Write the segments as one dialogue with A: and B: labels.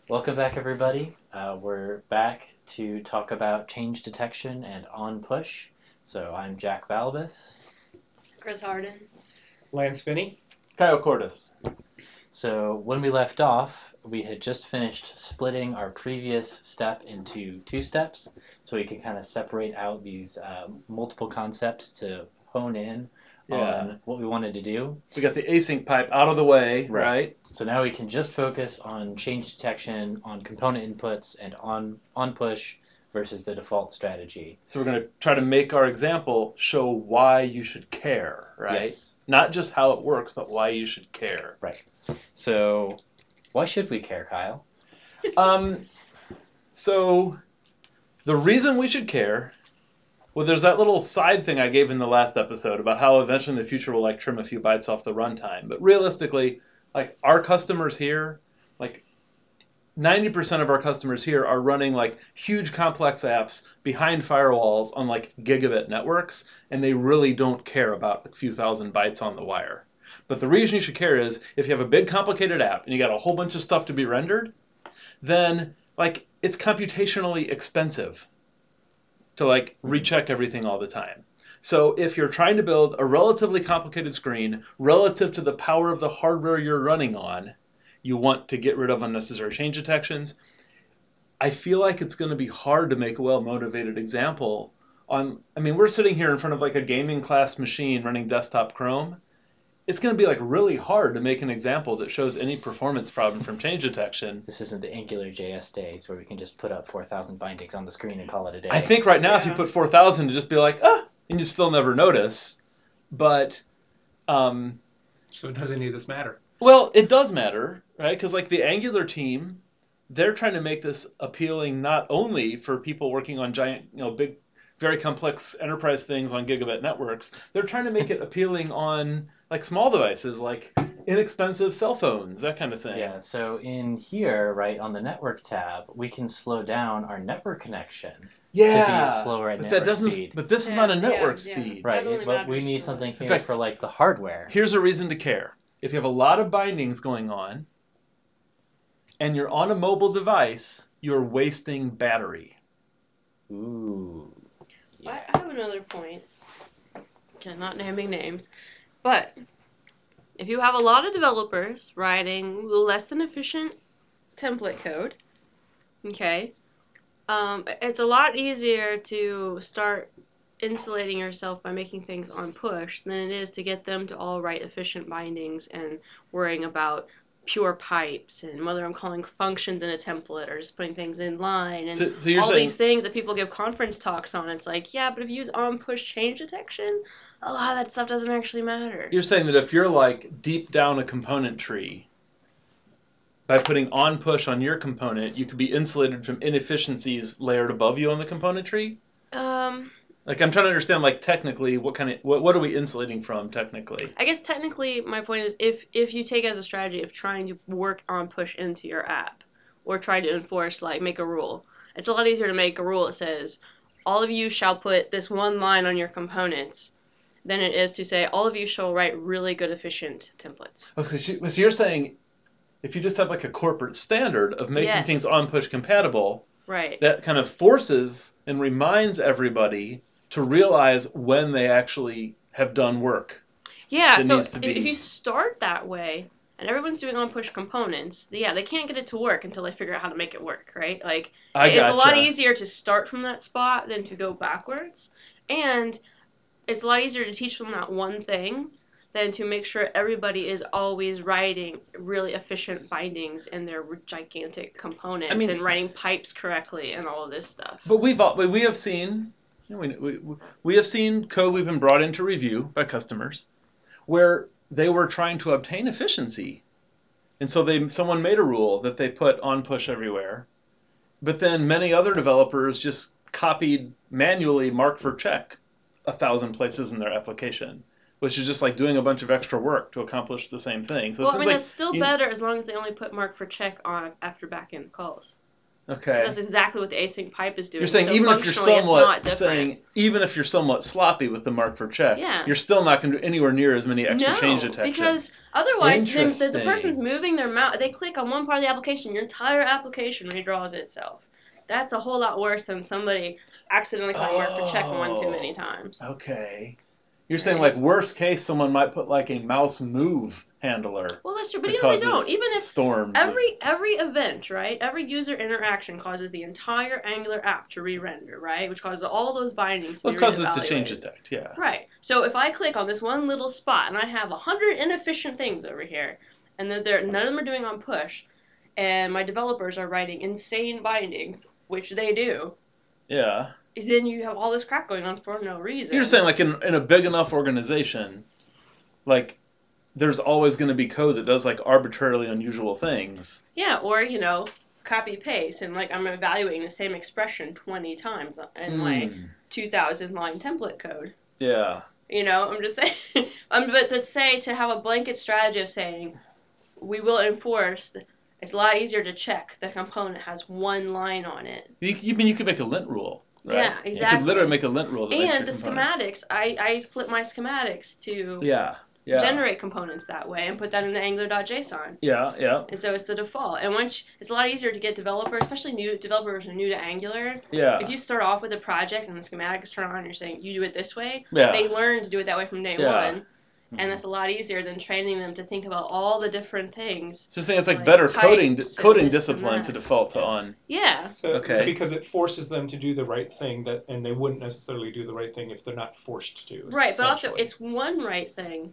A: Welcome back, everybody. We're back to talk about change detection and OnPush. So I'm Jack Balbus.
B: Chris Harden.
C: Lance Finney.
D: Kyle Cordes.
A: So when we left off, we had just finished splitting our previous step into two steps, so we could kind of separate out these multiple concepts to hone in on what we wanted to do.
D: We got the async pipe out of the way, right?
A: So now we can just focus on change detection, on component inputs, and on push versus the default strategy.
D: So we're going to try to make our example show why you should care, right?
A: Yes.
D: Not just how it works, but why you should care.
A: Right. So why should we care, Kyle?
D: So the reason we should care, well, there's that little side thing I gave in the last episode about how eventually in the future we'll trim a few bytes off the runtime. But realistically, our customers here, 90% of our customers here are running huge complex apps behind firewalls on gigabit networks, and they really don't care about a few thousand bytes on the wire. But the reason you should care is if you have a big complicated app and you got a whole bunch of stuff to be rendered, then it's computationally expensive to recheck everything all the time. So if you're trying to build a relatively complicated screen relative to the power of the hardware you're running on, you want to get rid of unnecessary change detections. I feel like it's going to be hard to make a well-motivated example we're sitting here in front of a gaming class machine running desktop Chrome. It's going to be really really make an example that shows any performance problem from change detection.
A: This isn't the AngularJS days where we can just put up 4,000 bindings on the screen and call it a day.
D: I think right now if you put 4,000, to just be and you still never notice. But
C: So does any of this matter?
D: well, it does matter, right? Because the Angular team, they're trying to make this appealing not only for people working on giant, big, very complex enterprise things on gigabit networks. They're trying to make it appealing on small devices, inexpensive cell phones, that kind of thing.
A: Yeah, so in here, right, on the network tab, we can slow down our network connection to be slower at network speed.
D: But this is not a network speed.
A: Right, but we need something here for the hardware.
D: Here's a reason to care. If you have a lot of bindings going on and you're on a mobile device, you're wasting battery.
A: Ooh.
B: Yeah. I have another point. Okay, not naming names. But if you have a lot of developers writing less than efficient template code, okay, it's a lot easier to start insulating yourself by making things on push than it is to get them to all write efficient bindings and worrying about pure pipes and whether I'm calling functions in a template or just putting things in line and
D: So you're
B: all
D: saying,
B: these things that people give conference talks on. It's yeah, but if you use on push change detection, a lot of that stuff doesn't actually matter.
D: you're saying that if you're deep down a component tree, by putting on push on your component, you could be insulated from inefficiencies layered above you on the component tree? I'm trying to understand technically what are we insulating from technically?
B: I guess technically my point is if you take as a strategy of trying to work on push into your app or try to enforce make a rule, it's a lot easier to make a rule that says all of you shall put this one line on your components than it is to say all of you shall write really good efficient templates.
D: Okay, so you're saying if you just have a corporate standard of making things on push compatible,
B: right,
D: that kind of forces and reminds everybody to realize when they actually have done work.
B: Yeah, so if you start that way and everyone's doing on push components, they can't get it to work until they figure out how to make it work, right? It's a lot easier to start from that spot than to go backwards. And it's a lot easier to teach them that one thing than to make sure everybody is always writing really efficient bindings in their gigantic components and writing pipes correctly and all of this stuff.
D: But we have seen we have seen code we've been brought in to review by customers where they were trying to obtain efficiency, and so someone made a rule that they put on push everywhere, but then many other developers just copied manually mark for check 1,000 places in their application, which is just doing a bunch of extra work to accomplish the same thing. So
B: well, it's still better as long as they only put mark for check on after backend calls.
D: Okay.
B: That's exactly what the async pipe is doing.
D: You're saying
B: so
D: even if you're
B: functionally, it's not different.
D: even if you're somewhat sloppy with the mark for check,
B: Yeah.
D: you're still not going to do anywhere near as many extra change
B: No,
D: detections.
B: because otherwise the
D: Interesting.
B: person's moving their mouse. They click on one part of the application, your entire application redraws itself. That's a whole lot worse than somebody accidentally clicking mark for check one too many times.
D: Okay. You're saying like worst case, someone might put like a mouse move handler.
B: Well, that's true, but
D: that
B: they don't.
D: causes
B: Even if
D: storms.
B: every event, right? Every user interaction causes the entire Angular app to re-render, right? Which causes all those bindings to be
D: because it's a
B: reevaluated.
D: change detect, yeah.
B: Right. So if I click on this one little spot and I have 100 inefficient things over here, and then none of them are doing on push, and my developers are writing insane bindings, which they do.
D: Yeah.
B: Then you have all this crap going on for no reason.
D: You're saying like in a big enough organization, like there's always going to be code that does like arbitrarily unusual things.
B: Yeah, or copy paste and like I'm evaluating the same expression 20 times in my 2,000 line template code.
D: Yeah.
B: I'm just saying. But to have a blanket strategy of saying we will enforce. It's a lot easier to check the component has one line on it.
D: You mean you could make a lint rule, right?
B: Yeah, exactly.
D: You could literally make a lint rule that makes your
B: And the
D: components.
B: schematics, I flip my schematics to
D: Yeah.
B: generate components that way and put that in the angular.json.
D: Yeah.
B: And so it's the default. And it's a lot easier to get developers, especially new developers who are new to Angular.
D: Yeah.
B: If you start off with a project and the schematics turn on and you're saying you do it this way,
D: Yeah.
B: they learn to do it that way from day
D: Yeah.
B: one. And that's a lot easier than training them to think about all the different things.
D: Just think it's like better coding
B: this
D: discipline to default to on.
B: Yeah.
C: So,
D: Okay.
C: Because it forces them to do the right thing and they wouldn't necessarily do the right thing if they're not forced to.
B: Right, but also it's one right thing.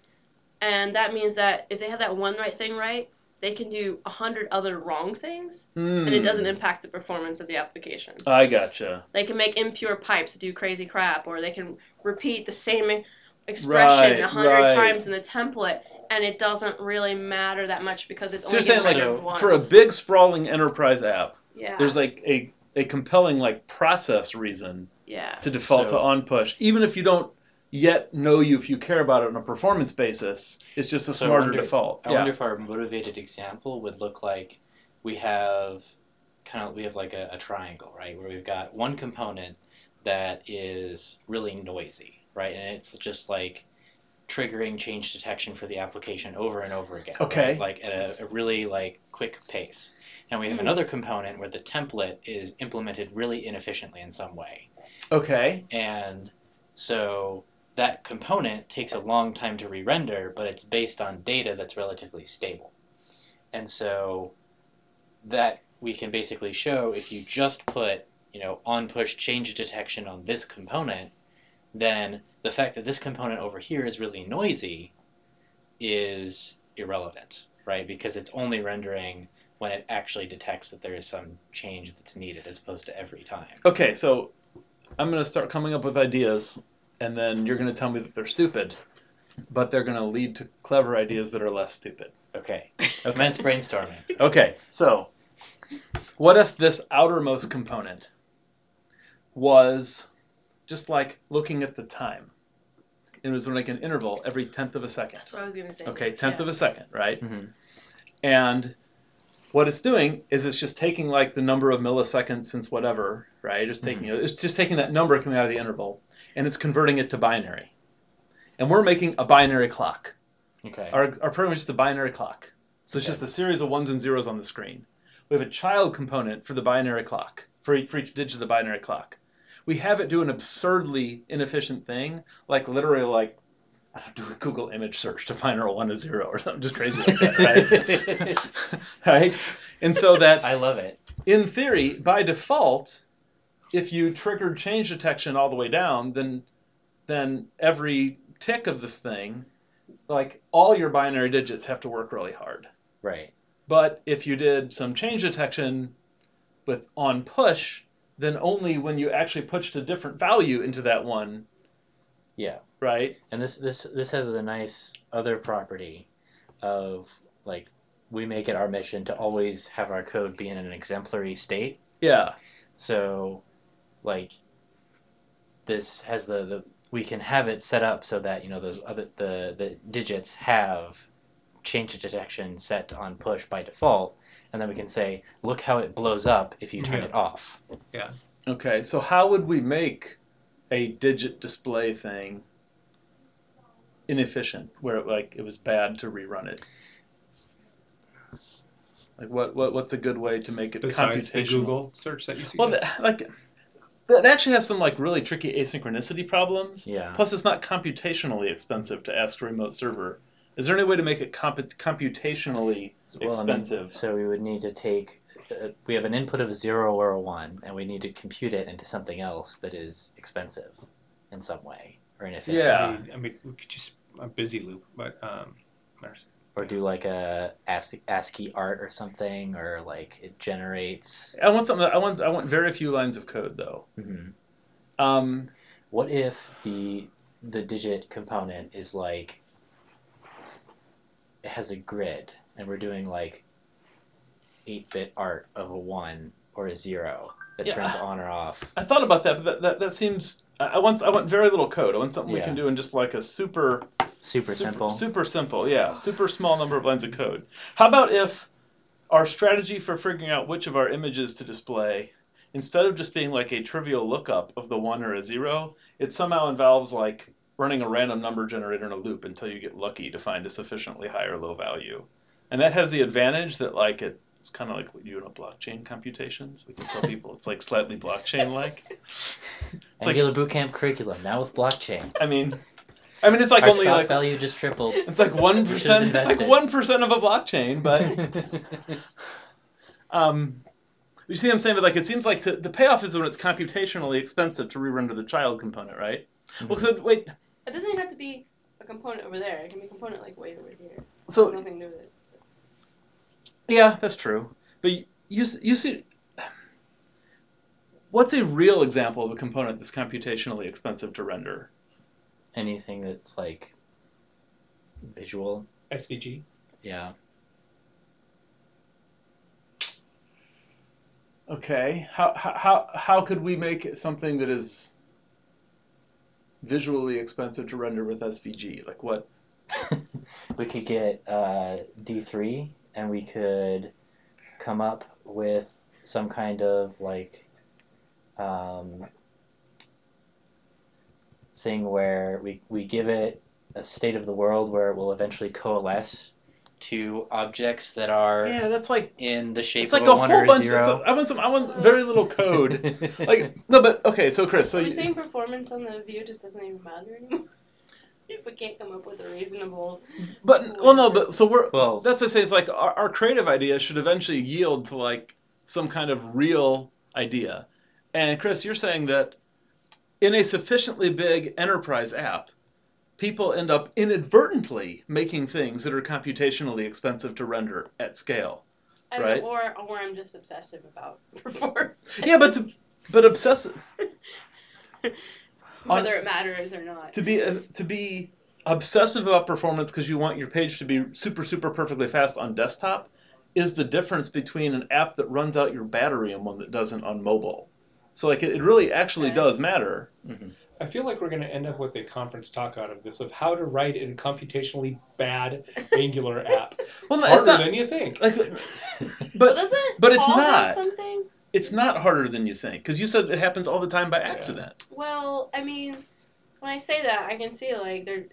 B: And that means that if they have that one right thing right, they can do 100 other wrong things, and it doesn't impact the performance of the application.
D: I gotcha.
B: They can make impure pipes do crazy crap, or they can repeat the same expression 100 times in the template, and it doesn't really matter that much because it's only
D: you're saying
B: rendered once.
D: For a big sprawling enterprise app,
B: Yeah.
D: there's like a compelling like process reason to default to OnPush, even if you don't yet know if you care about it on a performance basis. It's just a smarter default.
A: I wonder if our motivated example would look like we have like a triangle, right, where we've got one component that is really noisy, right, and it's just like triggering change detection for the application over and over again.
D: Okay.
A: Right? Like at a really like quick pace. And we have another component where the template is implemented really inefficiently in some way.
D: Okay.
A: And so that component takes a long time to re-render, but it's based on data that's relatively stable. And so that we can basically show if you just put, on-push change detection on this component, then the fact that this component over here is really noisy is irrelevant, right? Because it's only rendering when it actually detects that there is some change that's needed as opposed to every time.
D: Okay, so I'm going to start coming up with ideas, and then you're going to tell me that they're stupid, but they're going to lead to clever ideas that are less stupid.
A: Okay. Commence brainstorming.
D: Okay, so what if this outermost component was just like looking at the time? It was like an interval every 1/10 of a second.
B: That's what I was going to say.
D: Okay, 1/10 of a second, right?
A: Mm-hmm.
D: And what it's doing is it's just taking like the number of milliseconds since whatever, right? It's just taking that number coming out of the interval, and it's converting it to binary. And we're making a binary clock.
A: Okay.
D: Our program is just a binary clock. So it's just a series of ones and zeros on the screen. We have a child component for the binary clock, for each digit of the binary clock. We have it do an absurdly inefficient thing, like literally like, I don't know, do a Google image search to find a 1 to 0 or something just crazy like that, right? Right? And so that,
A: I love it.
D: in theory, by default, if you triggered change detection all the way down, then every tick of this thing, like all your binary digits have to work really hard.
A: Right.
D: But if you did some change detection with OnPush, then only when you actually pushed a different value into that one.
A: Yeah.
D: Right?
A: And this has a nice other property of like we make it our mission to always have our code be in an exemplary state. So like this has we can have it set up so that those other the digits have change detection set on push by default, and then we can say, look how it blows up if you turn
C: Yeah.
A: it off.
C: Yeah.
D: Okay, so how would we make a digit display thing inefficient, where it was bad to rerun it? Like what's a good way to make it
C: Besides the
D: computational?
C: Google search that you
D: Well,
C: suggest.
D: that actually has some really tricky asynchronicity problems.
A: Yeah.
D: Plus, it's not computationally expensive to ask a remote server. Is there any way to make it computationally expensive?
A: So we would need to take, we have an input of a 0 or a 1, and we need to compute it into something else that is expensive in some way, or inefficient.
D: Yeah.
C: I mean, we could just a busy loop, but
A: Or do like a ASCII art or something, or like it generates.
D: I want something. I want very few lines of code though.
A: Mm-hmm. What if the digit component is like, it has a grid, and we're doing like 8-bit art of a 1 or a 0 that turns on or off?
D: I thought about that, but that seems. I want very little code. I want something we can do in just like a super
A: simple.
D: Super simple, yeah. Super small number of lines of code. How about if our strategy for figuring out which of our images to display, instead of just being like a trivial lookup of the 1 or a 0, it somehow involves like running a random number generator in a loop until you get lucky to find a sufficiently high or low value. And that has the advantage that it's kind of like what you do in a blockchain computations. We can tell people it's like slightly blockchain-like.
A: Angular Bootcamp curriculum, now with blockchain.
D: I mean, it's like
A: Our
D: only
A: stock
D: like
A: value just tripled.
D: It's like 1%. It's like 1% of a blockchain, but you see what I'm saying? But it seems like the payoff is when it's computationally expensive to rerender the child component, right? Mm-hmm. Well, so wait.
B: It doesn't even have to be a component over there. It can be a component way over here.
D: So
B: there's nothing to do with it.
D: Yeah, that's true. But you see, what's a real example of a component that's computationally expensive to render?
A: Anything that's like visual.
C: SVG.
A: Yeah.
D: Okay. How could we make something that is visually expensive to render with SVG? Like what?
A: We could get D3, and we could come up with some kind of thing where we give it a state of the world where it will eventually coalesce to objects that are
D: that's like
A: in the shape
D: it's like
A: of a
D: a
A: 1
D: whole
A: or a
D: bunch.
A: 0.
D: I want very little code. No, but okay. So Chris,
B: Are we saying performance on the view just doesn't even matter anymore? If we can't come up with a reasonable.
D: That's to say, it's like our creative idea should eventually yield to like some kind of real idea. And Chris, you're saying that in a sufficiently big enterprise app, people end up inadvertently making things that are computationally expensive to render at scale, right?
B: Or I'm just obsessive about performance.
D: Yeah, but obsessive.
B: Whether it matters or not.
D: To be obsessive about performance because you want your page to be super, super perfectly fast on desktop is the difference between an app that runs out your battery and one that doesn't on mobile. So it really actually does matter.
A: Mm-hmm.
C: I feel like we're going to end up with a conference talk out of this of how to write a computationally bad Angular app.
D: Well,
C: harder than you think.
B: But it's not something.
D: It's not harder than you think, because you said it happens all the time by accident.
B: Yeah. Well, I mean, when I say that, I can see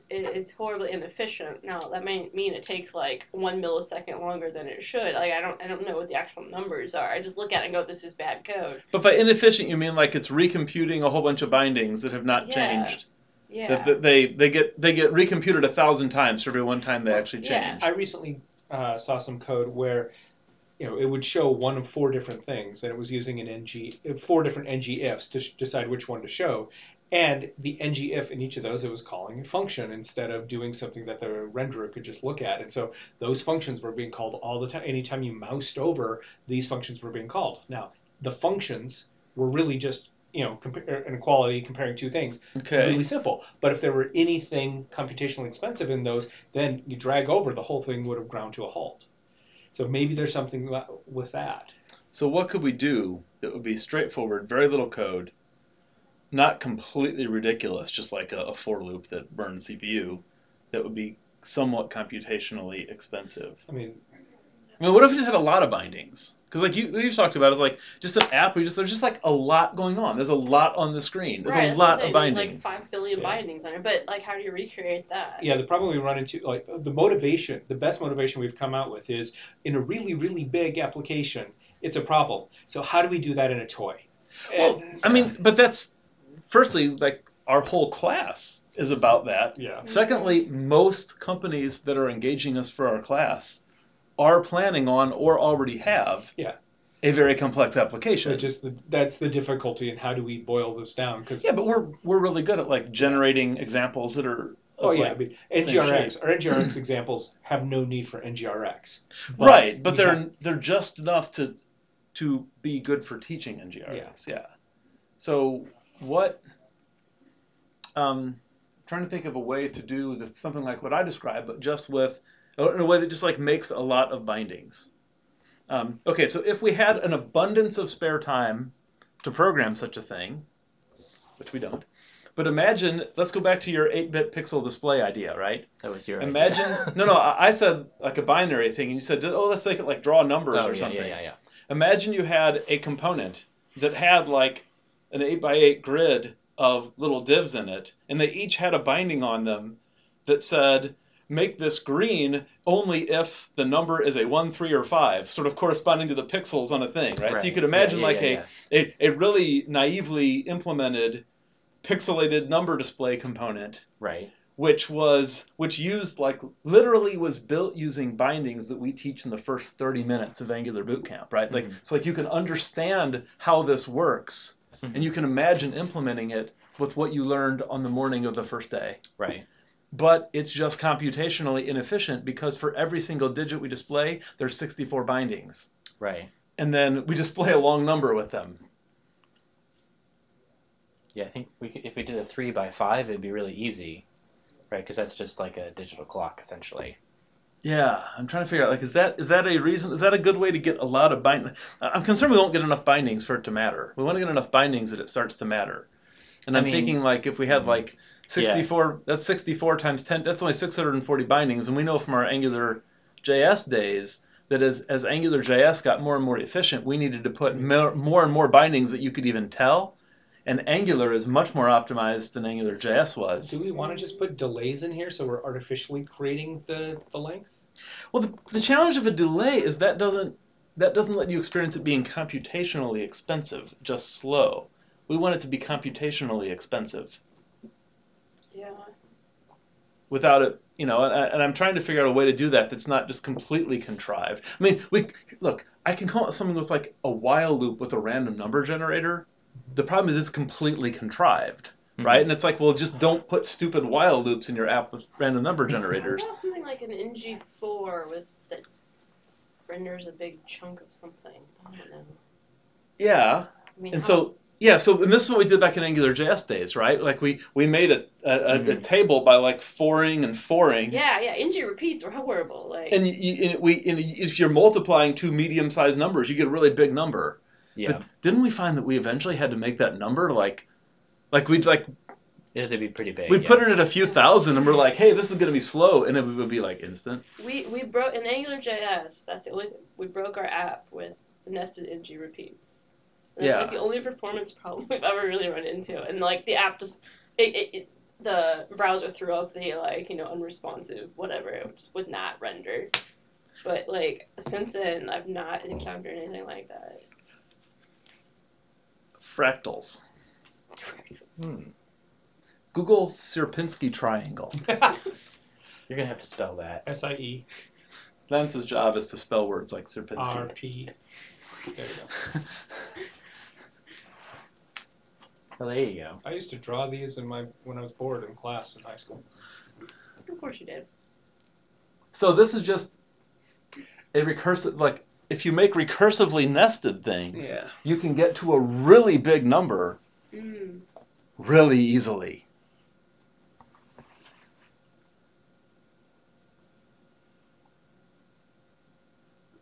B: it's horribly inefficient. Now, that may mean it takes 1 millisecond longer than it should. I don't know what the actual numbers are. I just look at it and go, this is bad code.
D: But by inefficient, you mean it's recomputing a whole bunch of bindings that have not changed.
B: Yeah.
D: That they get recomputed 1,000 times for every one time they actually change.
C: I recently saw some code where it would show one of 4 different things, and it was using 4 different ngIfs to decide which one to show. And the ngIf in each of those, it was calling a function instead of doing something that the renderer could just look at. And so those functions were being called all the time. Anytime you moused over, these functions were being called. Now, the functions were really just inequality comparing 2 things.
D: Okay.
C: Really simple. But if there were anything computationally expensive in those, then you drag over, the whole thing would have ground to a halt. So maybe there's something with that.
D: So what could we do that would be straightforward, very little code, not completely ridiculous, just like a for loop that burns CPU, that would be somewhat computationally expensive?
C: I mean,
D: I mean, what if we just had a lot of bindings? Because like you talked about, it's like just an app where there's just like a lot going on. There's a lot on the screen. There's
B: Right,
D: a
B: that's what I'm
D: lot of
B: saying.
D: bindings.
B: There's like 5 billion bindings on it, but like, how do you recreate that?
C: Yeah, the problem we run into, like the motivation, the best motivation we've come out with is in a really, really big application, it's a problem. So how do we do that in a toy?
D: Well, I mean, but that's firstly like our whole class is about that.
C: Yeah.
D: Secondly, most companies that are engaging us for our class are planning on or already have
C: Yeah.
D: a very complex application.
C: But just that's the difficulty in how do we boil this down? Because
D: Yeah, but we're really good at like generating examples that are
C: oh
D: of,
C: yeah,
D: like,
C: I mean,
D: same
C: NGRX,
D: shape.
C: our NGRX examples have no need for NGRX.
D: Right, but
C: we
D: they're
C: have-
D: they're just enough to be good for teaching NGRX. Yeah. So what? Trying to think of a way to do something like what I described, but just with in a way that just like makes a lot of bindings. Okay, so if we had an abundance of spare time to program such a thing, which we don't, but imagine, let's go back to your 8-bit pixel display idea, right?
A: That was your
D: Imagine,
A: idea.
D: no, I said like a binary thing, and you said, oh, let's make it like draw numbers
A: Oh,
D: or
A: yeah,
D: something.
A: yeah.
D: Imagine you had a component that had like an 8x8 grid of little divs in it, and they each had a binding on them that said, make this green only if the number is a 1, 3, or 5, sort of corresponding to the pixels on a thing, right? So you could imagine a really naively implemented pixelated number display component,
A: Right.
D: which used like literally was built using bindings that we teach in the first 30 minutes of Angular Bootcamp, right? Like so like you can understand how this works and you can imagine implementing it with what you learned on the morning of the first day.
A: Right.
D: But it's just computationally inefficient because for every single digit we display, there's 64 bindings.
A: Right.
D: And then we display a long number with them.
A: Yeah, I think if we did a 3x5, it'd be really easy, right? Because that's just like a digital clock, essentially.
D: Yeah, I'm trying to figure out, like, is that a reason? Is that a good way to get a lot of bindings? I'm concerned we won't get enough bindings for it to matter. We want to get enough bindings that it starts to matter. And I'm thinking, like, if we had, like, 64, that's 64 times 10, that's only 640 bindings. And we know from our Angular JS days that as Angular JS got more and more efficient, we needed to put more and more bindings that you could even tell. And Angular is much more optimized than Angular JS was.
C: Do we want to just put delays in here so we're artificially creating the length?
D: Well, the challenge of a delay is that doesn't let you experience it being computationally expensive, just slow. We want it to be computationally expensive.
B: Yeah.
D: Without it, and I'm trying to figure out a way to do that that's not just completely contrived. I mean, I can come up with something with like a while loop with a random number generator. The problem is it's completely contrived, right? And it's like, well, just don't put stupid while loops in your app with random number generators.
B: What about something like an NG4 that renders a big chunk of something? I don't know.
D: Yeah.
B: I mean,
D: And so and this is what we did back in Angular JS days, right? Like we made a table by like foring and foring.
B: Yeah, NG repeats are horrible. Like,
D: And if you're multiplying two medium-sized numbers, you get a really big number.
A: Yeah.
D: But didn't we find that we eventually had to make that number like we'd like
A: it had to be pretty big.
D: we'd put it at a few thousand, and we're like, hey, this is gonna be slow, and it would be like instant.
B: we broke in Angular JS. That's the only we broke our app with nested NG repeats. And that's like the only performance problem we've ever really run into. And like the app just the browser threw up the unresponsive whatever. It just would not render. But like since then, I've not encountered anything like that.
D: Fractals. Google Sierpinski triangle.
A: You're gonna have to spell that.
C: SIE.
D: Lance's job is to spell words like Sierpinski.
C: RP. There you go.
A: Well, there you go.
C: I used to draw these when I was bored in class in high school.
B: Of course you did.
D: So this is just a recursive, like, if you make recursively nested things, you can get to a really big number really easily.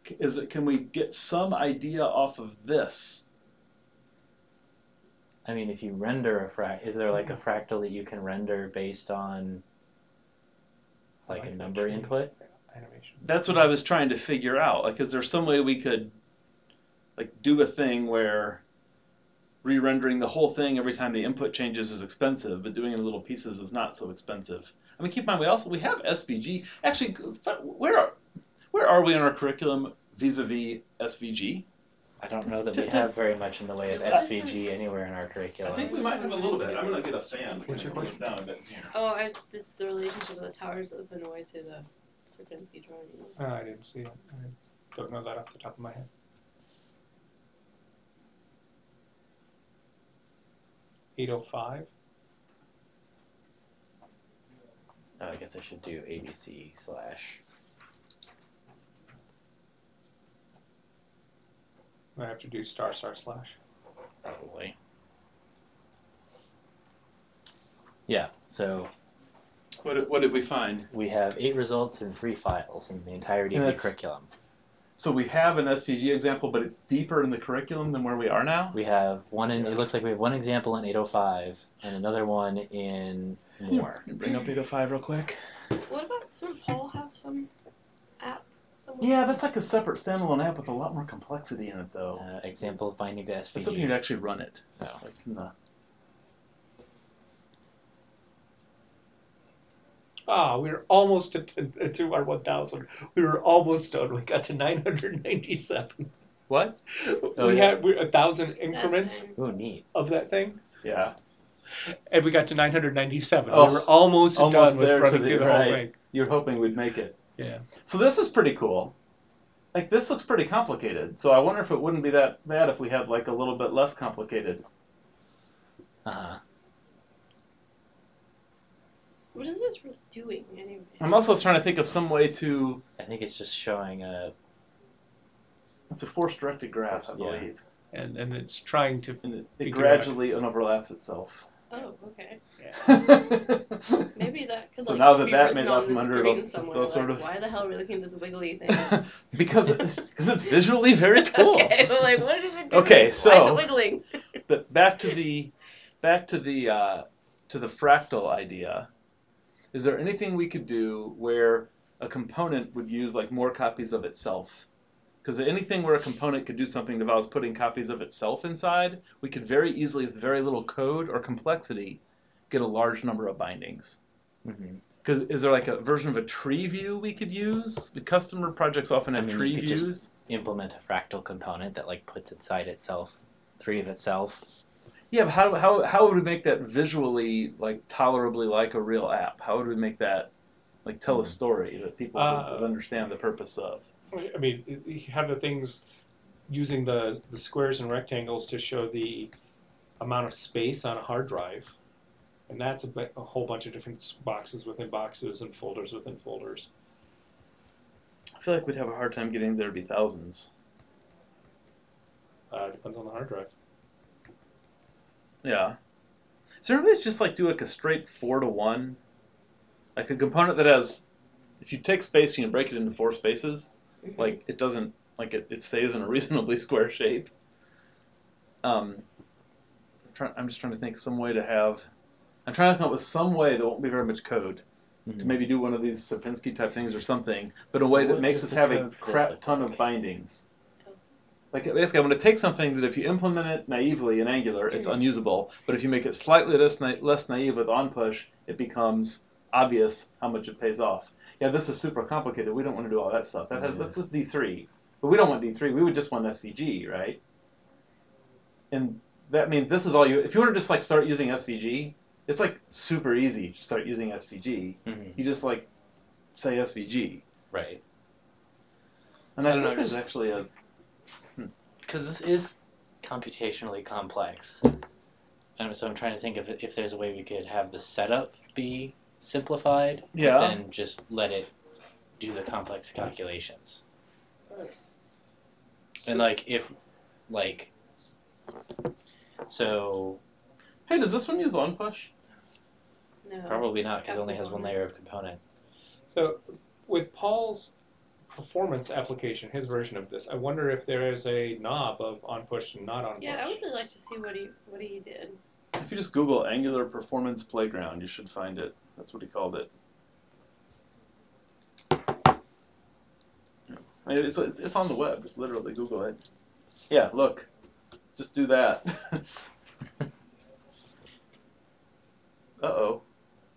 D: Can we get some idea off of this?
A: I mean, if you render is there like a fractal that you can render based on like a number input?
C: I animation.
D: That's what I was trying to figure out. Like, is there some way we could, like, do a thing where re-rendering the whole thing every time the input changes is expensive, but doing it in little pieces is not so expensive? I mean, keep in mind we have SVG. Actually, where are we in our curriculum vis-a-vis SVG?
A: I don't know that we have very much in the way of
B: What is
A: SVG anywhere in our
D: I
A: curriculum.
D: think we might have a little bit. I'm gonna get a fan.
C: What's your question?
D: Down a bit here.
B: Oh, the relationship of the towers of Hanoi to the Sierpinski drawing.
C: I didn't see it. I don't know that off the top of my head. 805.
A: Oh, I guess I should do ABC /
C: I have to do **/*.
A: probably. Yeah, so
D: What did we find?
A: we have 8 results and 3 files in the entirety of the curriculum.
D: So we have an SVG example, but it's deeper in the curriculum than where we are now?
A: We have one in, it looks like we have one example in 805 and another one in more.
D: Bring up 805 real quick.
B: What about, doesn't Paul have some app somewhere?
D: Yeah, that's like a separate standalone app with a lot more complexity in it, though.
A: Example of binding to
D: I was hoping you'd
A: SVG.
D: actually run it.
A: Oh.
D: Like in the...
C: We were almost to our 1,000. We were almost done. We got to 997.
D: What?
A: Oh,
C: we
A: yeah.
C: had 1,000 increments
A: Ooh, neat.
C: of that thing,
D: Yeah.
C: and we got to 997.
D: Oh,
C: we were almost done with
D: there
C: running through the whole
D: right.
C: thing.
D: You're hoping we'd make it.
C: Yeah.
D: So this is pretty cool. Like, this looks pretty complicated. So I wonder if it wouldn't be that bad if we had, like, a little bit less complicated.
A: Uh-huh.
B: What is this really doing anyway?
D: I'm also trying to think of some way to...
A: I think it's just showing a...
D: It's a force-directed graph, I
A: Yeah.
D: believe.
C: And it's trying to.
D: And it
C: Figure
D: gradually unoverlaps itself.
B: Oh, okay.
C: Yeah.
B: Maybe that, because
D: So
B: like,
D: now
B: it'd
D: that
B: be
D: that
B: written
D: made
B: on
D: off
B: the
D: from under
B: screen
D: those
B: somewhere,
D: sort
B: like,
D: of...
B: why the hell are we looking at this wiggly thing?
D: because it's visually very cool.
B: Okay, but like, what is it doing?
D: Okay, so-
B: why is it wiggling?
D: But back to the fractal idea. Is there anything we could do where a component would use like more copies of itself? Because anything where a component could do something that involves putting copies of itself inside, we could very easily, with very little code or complexity, get a large number of bindings.
A: Mm-hmm.
D: Because is there like a version of a tree view we could use? The customer projects often have tree
A: you could
D: views.
A: just implement a fractal component that like puts inside itself 3 of itself.
D: Yeah, but how would we make that visually like tolerably like a real app? How would we make that like tell a story that people would understand the purpose of?
C: I mean, you have the things using the squares and rectangles to show the amount of space on a hard drive, and that's a whole bunch of different boxes within boxes and folders within folders.
D: I feel like we'd have a hard time getting there to be thousands.
C: Depends on the hard drive.
D: Yeah. So everybody's just like do like a straight 4-to-1, like a component that has, if you take space and you break it into 4 spaces, like it doesn't, like it stays in a reasonably square shape. I'm just trying to think some way to have, I'm trying to come up with some way that won't be very much code to maybe do one of these Sierpinski type things or something, but in a way that
A: What
D: makes
A: does
D: us
A: the
D: have a
A: code
D: crap
A: look
D: ton
A: like?
D: of bindings. Like basically, I'm going to take something that if you implement it naively in Angular, it's unusable. But if you make it slightly less naive with OnPush, it becomes obvious how much it pays off. Yeah, this is super complicated. We don't want to do all that stuff. That's just D3. But we don't want D3. We would just want SVG, right? And that means this is all you. If you want to just like start using SVG, it's like super easy to start using SVG.
A: Mm-hmm.
D: You just like say SVG.
A: Right.
D: And
A: I
D: I
A: don't
D: think
A: know,
D: there's actually a.
A: Because this is computationally complex. And so I'm trying to think of if there's a way we could have the setup be simplified,
D: Yeah.
A: but then just let it do the complex calculations. And like if, like, so
D: Hey, does this one use OnPush?
B: No,
A: probably
B: it's
A: not because it only has one
B: component.
A: layer of component.
C: So with Paul's performance application, his version of this, I wonder if there is a knob of OnPush and not OnPush.
B: Yeah, I would really like to see what he did.
D: If you just Google Angular Performance Playground, you should find it. That's what he called it. I mean, it's on the web. It's literally Google it. Yeah, look. Just do that. Uh-oh.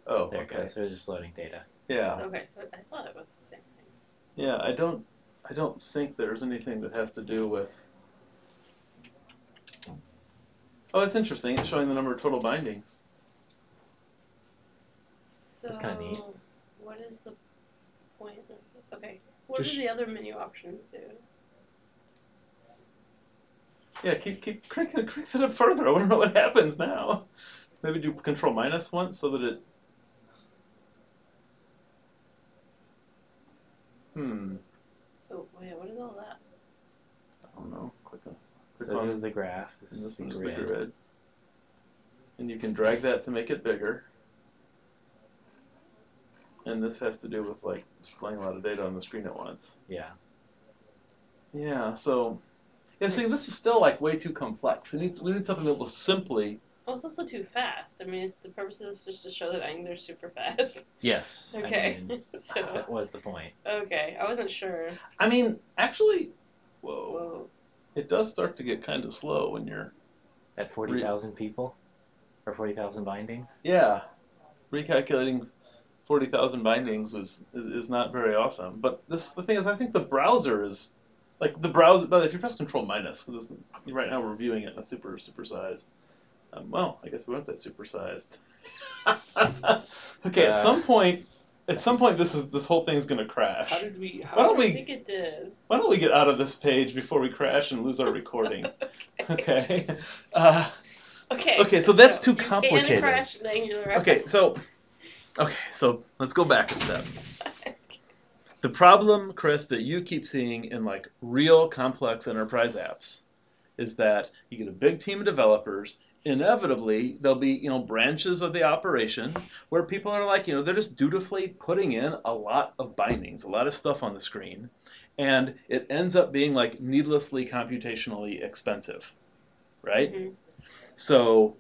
D: Oh,
A: There it
D: okay.
A: goes. So it's just loading data.
D: Yeah.
B: Okay, so I thought it was the same thing.
D: Yeah, I don't think there's anything that has to do with. Oh, that's interesting. It's showing the number of total bindings.
B: So,
A: That's kinda neat.
B: what is the point of it? Okay, what do the other menu options do?
D: Yeah, keep crank that up further. I wonder what happens now. Maybe do Control minus once so that it.
B: So, wait, what is all that?
D: I don't know. Click
A: So
D: on
A: this is the graph. This
D: and
A: is
D: this
A: the
D: one's the
A: grid.
D: grid. And you can drag that to make it bigger. And this has to do with like displaying a lot of data on the screen at once.
A: Yeah.
D: Yeah, so see, this is still like way too complex. We need something that will simply.
B: Oh, it's also too fast. I mean, the purpose of this is just to show that Angular's super fast.
A: Yes.
B: Okay,
A: I mean,
B: so
A: that was the point.
B: okay, I wasn't sure.
D: I mean, actually,
B: Whoa.
D: it does start to get kind of slow when you're.
A: At 40,000 people? Or 40,000 bindings?
D: Yeah, recalculating 40,000 bindings is not very awesome. But the thing is, I think the browser is like the browser. But if you press Control minus, because right now we're viewing it in a supersized. Well, I guess we weren't that supersized. Okay, at some point, this whole thing's gonna crash.
C: How did we?
D: Why don't
B: I
D: we?
B: think it did.
D: Why don't we get out of this page before we crash and lose our recording?
B: Okay.
D: Okay. Okay, so that's too complicated.
B: You can crash in Angular.
D: Okay, so let's go back a step. The problem, Chris, that you keep seeing in like real complex enterprise apps is that you get a big team of developers. Inevitably, there'll be branches of the operation where people are like they're just dutifully putting in a lot of bindings, a lot of stuff on the screen, and it ends up being like needlessly computationally expensive, right?
B: Mm-hmm.
D: So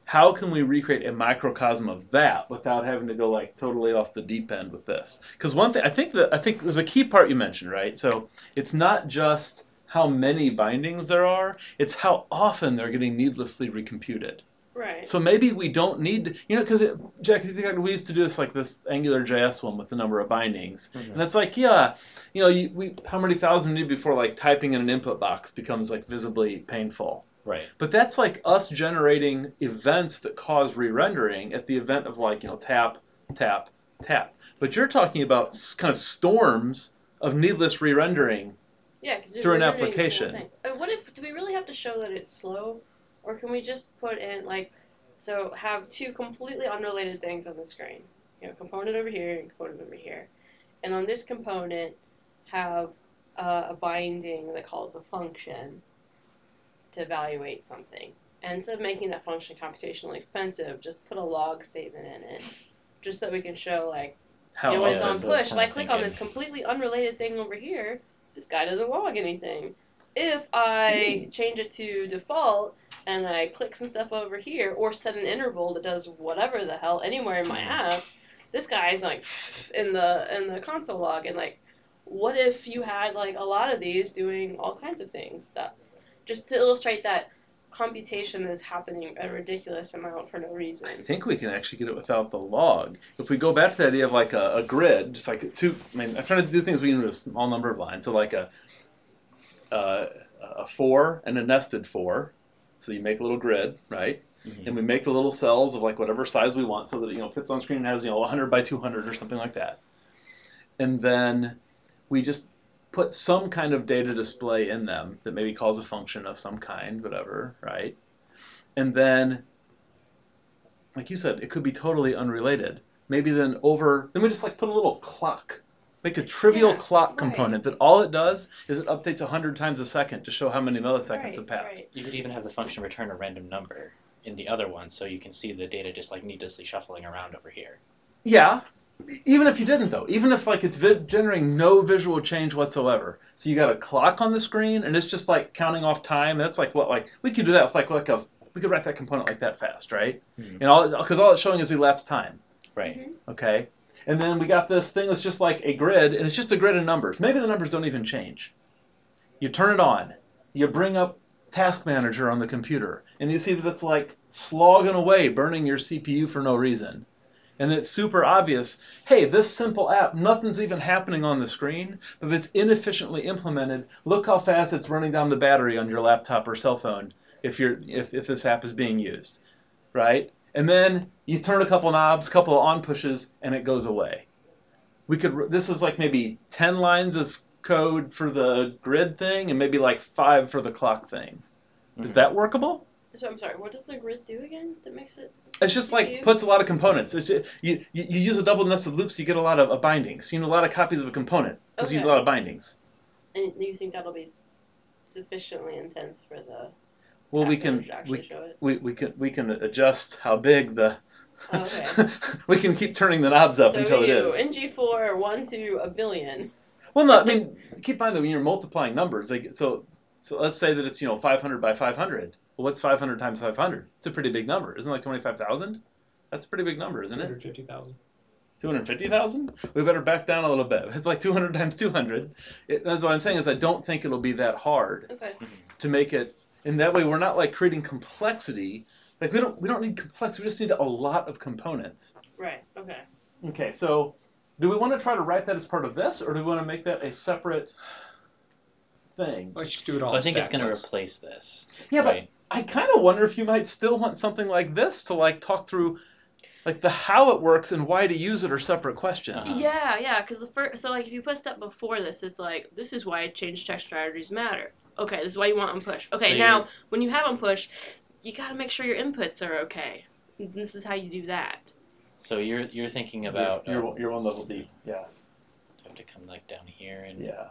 D: how can we recreate a microcosm of that without having to go like totally off the deep end with this? Because one thing I think there's a key part you mentioned, right? So it's not just how many bindings there are, it's how often they're getting needlessly recomputed.
B: Right.
D: So maybe we don't need, because Jack, we used to do this Angular JS one with the number of bindings, and it's like, how many thousand we need before like typing in an input box becomes like visibly painful.
A: Right.
D: But that's like us generating events that cause re-rendering at the event of like tap, tap, tap. But you're talking about kind of storms of needless re-rendering.
B: Yeah, because
D: through an application.
B: Do we really have to show that it's slow, or can we just put in have two completely unrelated things on the screen? Component over here and component over here, and on this component have a binding that calls a function to evaluate something. And instead of making that function computationally expensive, just put a log statement in it, just so that we can show when it's on push. If I click on this completely unrelated thing over here, this guy doesn't log anything. If I change it to default and I click some stuff over here or set an interval that does whatever the hell anywhere in my app, this guy's like in the console log. And what if you had a lot of these doing all kinds of things? That's just to illustrate that computation is happening a ridiculous amount for no reason.
D: I think we can actually get it without the log. If we go back to the idea of like a grid, just like I'm trying to do things we can do a small number of lines. So like a 4 and a nested 4. So you make a little grid, right? Mm-hmm. And we make the little cells of like whatever size we want so that it fits on screen and has 100 by 200 or something like that. And then we just put some kind of data display in them that maybe calls a function of some kind, whatever, right? And then, like you said, it could be totally unrelated. Maybe then we just put a little clock, make a trivial clock component that all it does is it updates 100 times a second to show how many milliseconds have passed.
B: Right.
A: You could even have the function return a random number in the other one, so you can see the data just needlessly shuffling around over here.
D: Yeah. Even if you didn't, though, even if it's generating no visual change whatsoever, so you got a clock on the screen and it's just counting off time. That's we could do that with we could write that component like that fast, right? Mm-hmm. And because all it's showing is elapsed time.
A: Right.
B: Mm-hmm.
D: Okay. And then we got this thing that's just like a grid, and it's just a grid of numbers. Maybe the numbers don't even change. You turn it on. You bring up Task Manager on the computer, and you see that it's like slogging away, burning your CPU for no reason. And it's super obvious, hey, this simple app, nothing's even happening on the screen, but if it's inefficiently implemented, look how fast it's running down the battery on your laptop or cell phone if this app is being used, right? And then you turn a couple knobs, couple of on pushes, and it goes away. This is like maybe 10 lines of code for the grid thing and maybe like 5 for the clock thing. Is that workable?
B: So I'm sorry, what does the grid do again that makes it?
D: It's just like puts a lot of components. It's just, you use a double nested loop, so you get a lot of bindings. You need a lot of copies of a component because you need a lot of bindings.
B: And you think that'll be sufficiently intense for the
D: Well, we
B: task
D: can
B: manager to actually show it?
D: we can adjust how big the.
B: Oh, okay.
D: We can keep turning the knobs up
B: So
D: until it is.
B: NG4 1 to a billion.
D: Well, no, I mean keep in mind that when you're multiplying numbers, like so let's say that it's 500 by 500. Well, what's 500 times 500? It's a pretty big number. Isn't it like 25,000? That's a pretty big number, isn't it?
C: 250,000.
D: 250,000? We better back down a little bit. It's like 200 times 200. That's what I'm saying is I don't think it'll be that hard to make it. And that way we're not like creating complexity. Like we don't need complexity. We just need a lot of components.
B: Right. Okay.
D: Okay. So do we want to try to write that as part of this, or do we want to make that a separate thing?
C: Let's just do it all.
A: Well, I think it's going to replace this.
D: Yeah,
A: right?
D: But I kind of wonder if you might still want something like this to like talk through. Like the how it works and why to use it are separate questions.
B: Yeah, because so like if you put step before this, it's like this is why change text strategies matter. Okay, this is why you want OnPush. Okay, so now when you have OnPush, you got to make sure your inputs are okay. This is how you do that.
A: So you're thinking about
D: you're 1 level deep. Yeah.
A: I have to come like down here and
D: yeah.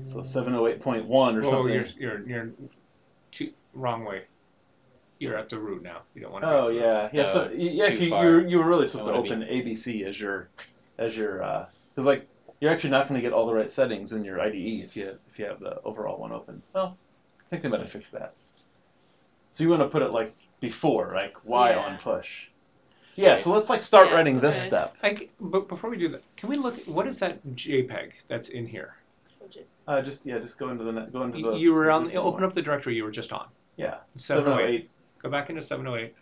D: So 708.1 or something.
C: You're wrong way. You're at the root now. You don't want to.
D: Oh yeah. So you were really supposed to open ABC as your because like you're actually not going to get all the right settings in your IDE if you have the overall one open. Well, I think they might have fixed that. So you want to put it like before, like why on push. Yeah, so let's like start writing this step.
C: But before we do that, can we look? What is that JPEG that's in here?
D: Just go into the.
C: You were on. Open up the directory you were just on.
D: Yeah.
C: 708. Go back into 708.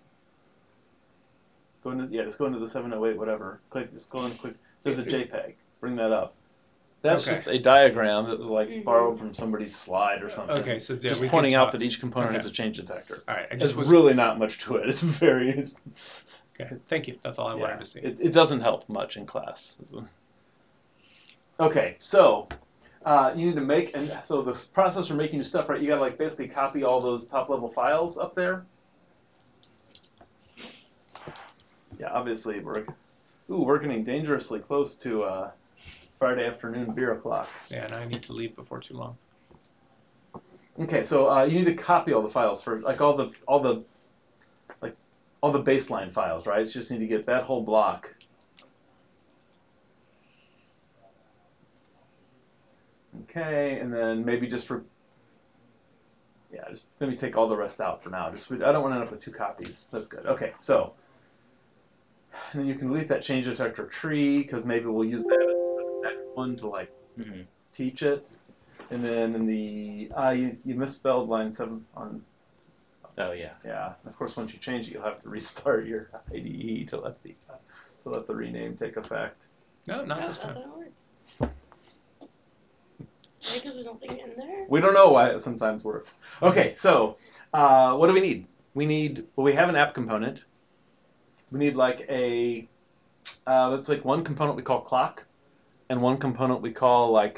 D: Just go into the 708 whatever. Just go and click. There's a JPEG. Bring that up. That's just a diagram that was like borrowed from somebody's slide or something.
C: Okay, so
D: just pointing out that each component has a change detector.
C: All right,
D: there's really not much to it. It's very.
C: Okay, thank you. That's all I wanted to see.
D: It doesn't help much in class. Okay, so you need to make, and so the process for making your stuff, right? You got to like basically copy all those top level files up there. Yeah, obviously we're getting dangerously close to Friday afternoon beer o'clock.
C: Yeah, and I need to leave before too long.
D: Okay, so you need to copy all the files for like all the baseline files, right? So you just need to get that whole block. Okay, and then maybe just let me take all the rest out for now. I don't want to end up with 2 copies. That's good. Okay, so and then you can delete that change detector tree because maybe we'll use that as the next one to like teach it. And then in the you misspelled line 7 on.
A: Oh yeah.
D: Yeah. Of course, once you change it, you'll have to restart your IDE to let the rename take effect.
C: No, not this time.
B: Because there's nothing in there.
D: We don't know why it sometimes works. Okay, so what do we need? We have an app component. We need like that's like one component we call clock, and one component we call like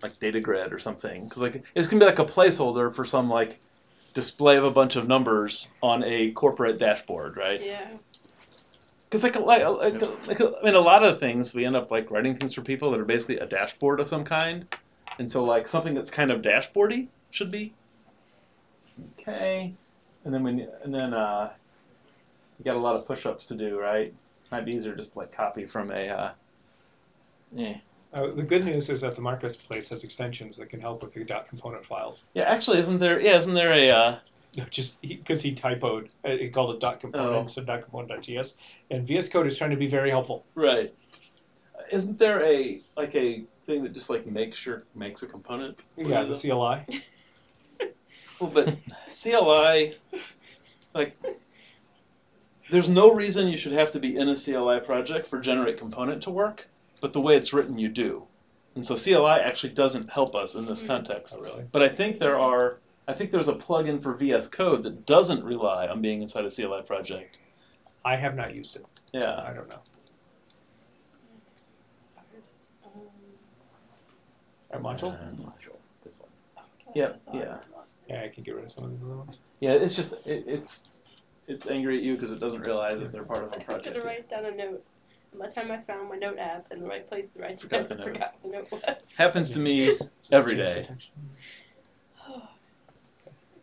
D: like data grid or something, because like it's gonna be like a placeholder for some like display of a bunch of numbers on a corporate dashboard, right?
B: Yeah.
D: Because a lot of things we end up like writing things for people that are basically a dashboard of some kind, and so like something that's kind of dashboardy should be. Okay, and then you got a lot of push-ups to do, right? Might be easier just to like copy from a.
C: The good news is that the marketplace has extensions that can help with the .component files.
D: Yeah, actually, isn't there a
C: No, just because he typoed, he called it .component instead of .component.ts, and VS Code is trying to be very helpful.
D: Right. Isn't there a thing that just like makes a component?
C: Yeah, the CLI.
D: Well, but CLI, like, there's no reason you should have to be in a CLI project for generate component to work, but the way it's written, you do. And so CLI actually doesn't help us in this context.
C: Oh, really?
D: But I think there's a plugin for VS Code that doesn't rely on being inside a CLI project.
C: I have not used it.
D: Yeah.
C: I don't know. Our module?
A: Module. This one.
D: Yep. Yeah.
C: Yeah, I can get rid of some of these other ones.
D: Yeah. It's just it's angry at you because it doesn't realize that they're part of a
B: I was
D: project.
B: gonna write down a note. By the time I found my note app in the right place to write
D: Forgot
B: down,
D: the note.
B: forgot what the note was.
D: Happens to me every
C: Change
D: day.
C: detection.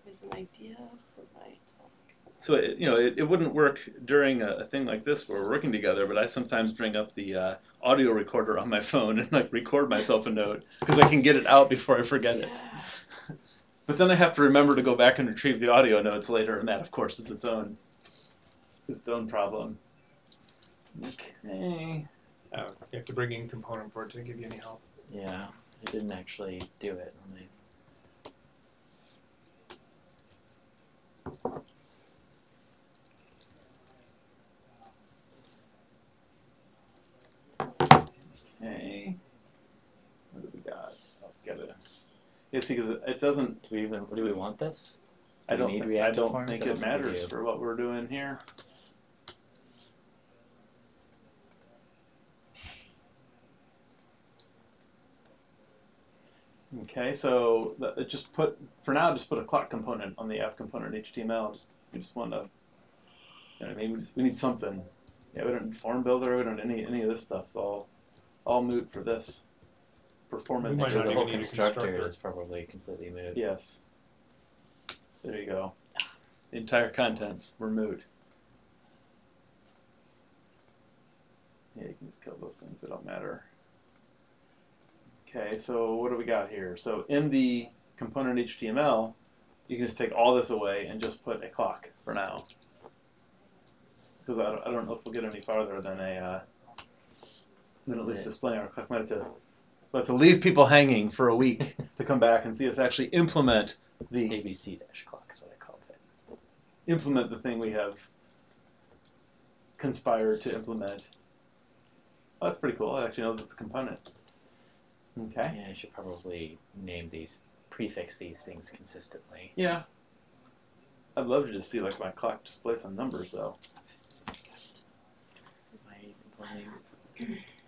B: There's an idea for my talk.
D: So it wouldn't work during a thing like this where we're working together, but I sometimes bring up the audio recorder on my phone and like record myself a note because I can get it out before I forget it. But then I have to remember to go back and retrieve the audio notes later, and that of course is its own problem. Okay.
C: You have to bring in component for it to give you any help.
A: Yeah, I didn't actually do it when I.
D: Okay. What do we got? I'll get it. Yeah, see, because it doesn't.
A: Do we want this?
D: I
A: Do we
D: don't.
A: need
D: I
A: reactive
D: don't
A: forms?
D: think
A: I don't
D: it
A: think we
D: matters
A: do.
D: for what we're doing here. Okay, so just put a clock component on the app component HTML. We just want to. We need something. Yeah, we don't need form builder. We don't need any of this stuff. It's all moot for this performance.
C: We might
A: So
C: not
A: the
C: even
A: whole
C: need a
A: constructor
C: constructor.
A: is probably completely moot.
D: Yes. There you go. The entire contents were moot. Yeah, you can just kill those things. They don't matter. Okay, so what do we got here? So in the component HTML, you can just take all this away and just put a clock for now. Because I don't know if we'll get any farther than at least displaying our clock. We'll have to leave people hanging for a week to come back and see us actually implement the
A: ABC-clock is what I called it.
D: implement the thing we have conspired to implement. Oh, that's pretty cool. It actually knows it's a component. Okay.
A: Yeah, I should probably prefix these things consistently.
D: Yeah. I'd love to just see like my clock display some numbers though.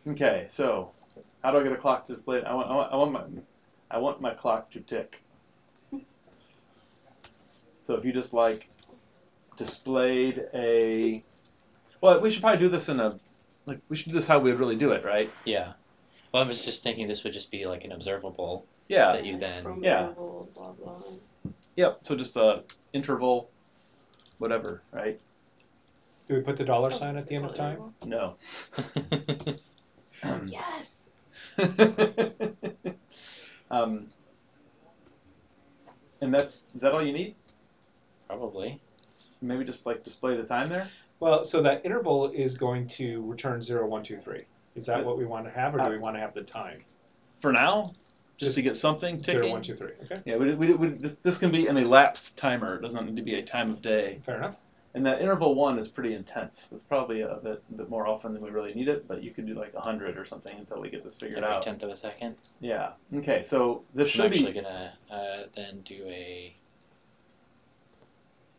D: Okay, so how do I get a clock to display? I want my clock to tick. So if you just like displayed well, we should probably do this we should do this how we would really do it, right?
A: Yeah. Well, I was just thinking this would just be like an observable
D: Yeah.
A: that you then.
B: From
D: Yeah.
B: interval, blah, blah.
D: Yep. So just a interval, whatever, right?
C: Do we put the $ sign at the end of time?
D: No.
B: Yes.
D: And is that all you need?
A: Probably.
D: Maybe just like display the time there?
C: Well, so that interval is going to return 0, 1, 2, 3. Is that what we want to have, or do we want to have the time?
D: For now, just to get something ticking.
C: 0, 1, 2, 3. Okay.
D: Yeah, this can be an elapsed timer. It doesn't need to be a time of day.
C: Fair enough.
D: And that interval 1 is pretty intense. It's probably a bit more often than we really need it, but you could do like 100 or something until we get this figured
A: Every
D: out.
A: 10th of a second.
D: Yeah. Okay. So this should
A: I'm
D: be.
A: actually gonna then do a.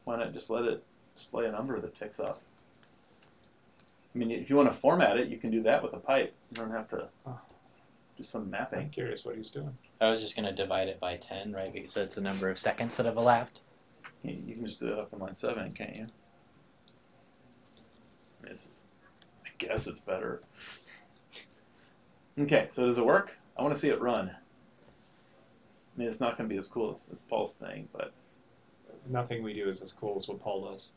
D: Why not just let it display a number that ticks up? I mean, if you want to format it, you can do that with a pipe. You don't have to do some
C: I'm
D: mapping.
C: curious what he's doing.
A: I was just gonna divide it by 10, right? Because that's the number of seconds that have elapsed.
D: You can just do it up in line 7, can't you? I guess it's better. Okay, so does it work? I want to see it run. I mean, it's not going to be as cool as Paul's thing, but...
C: Nothing we do is as cool as what Paul does.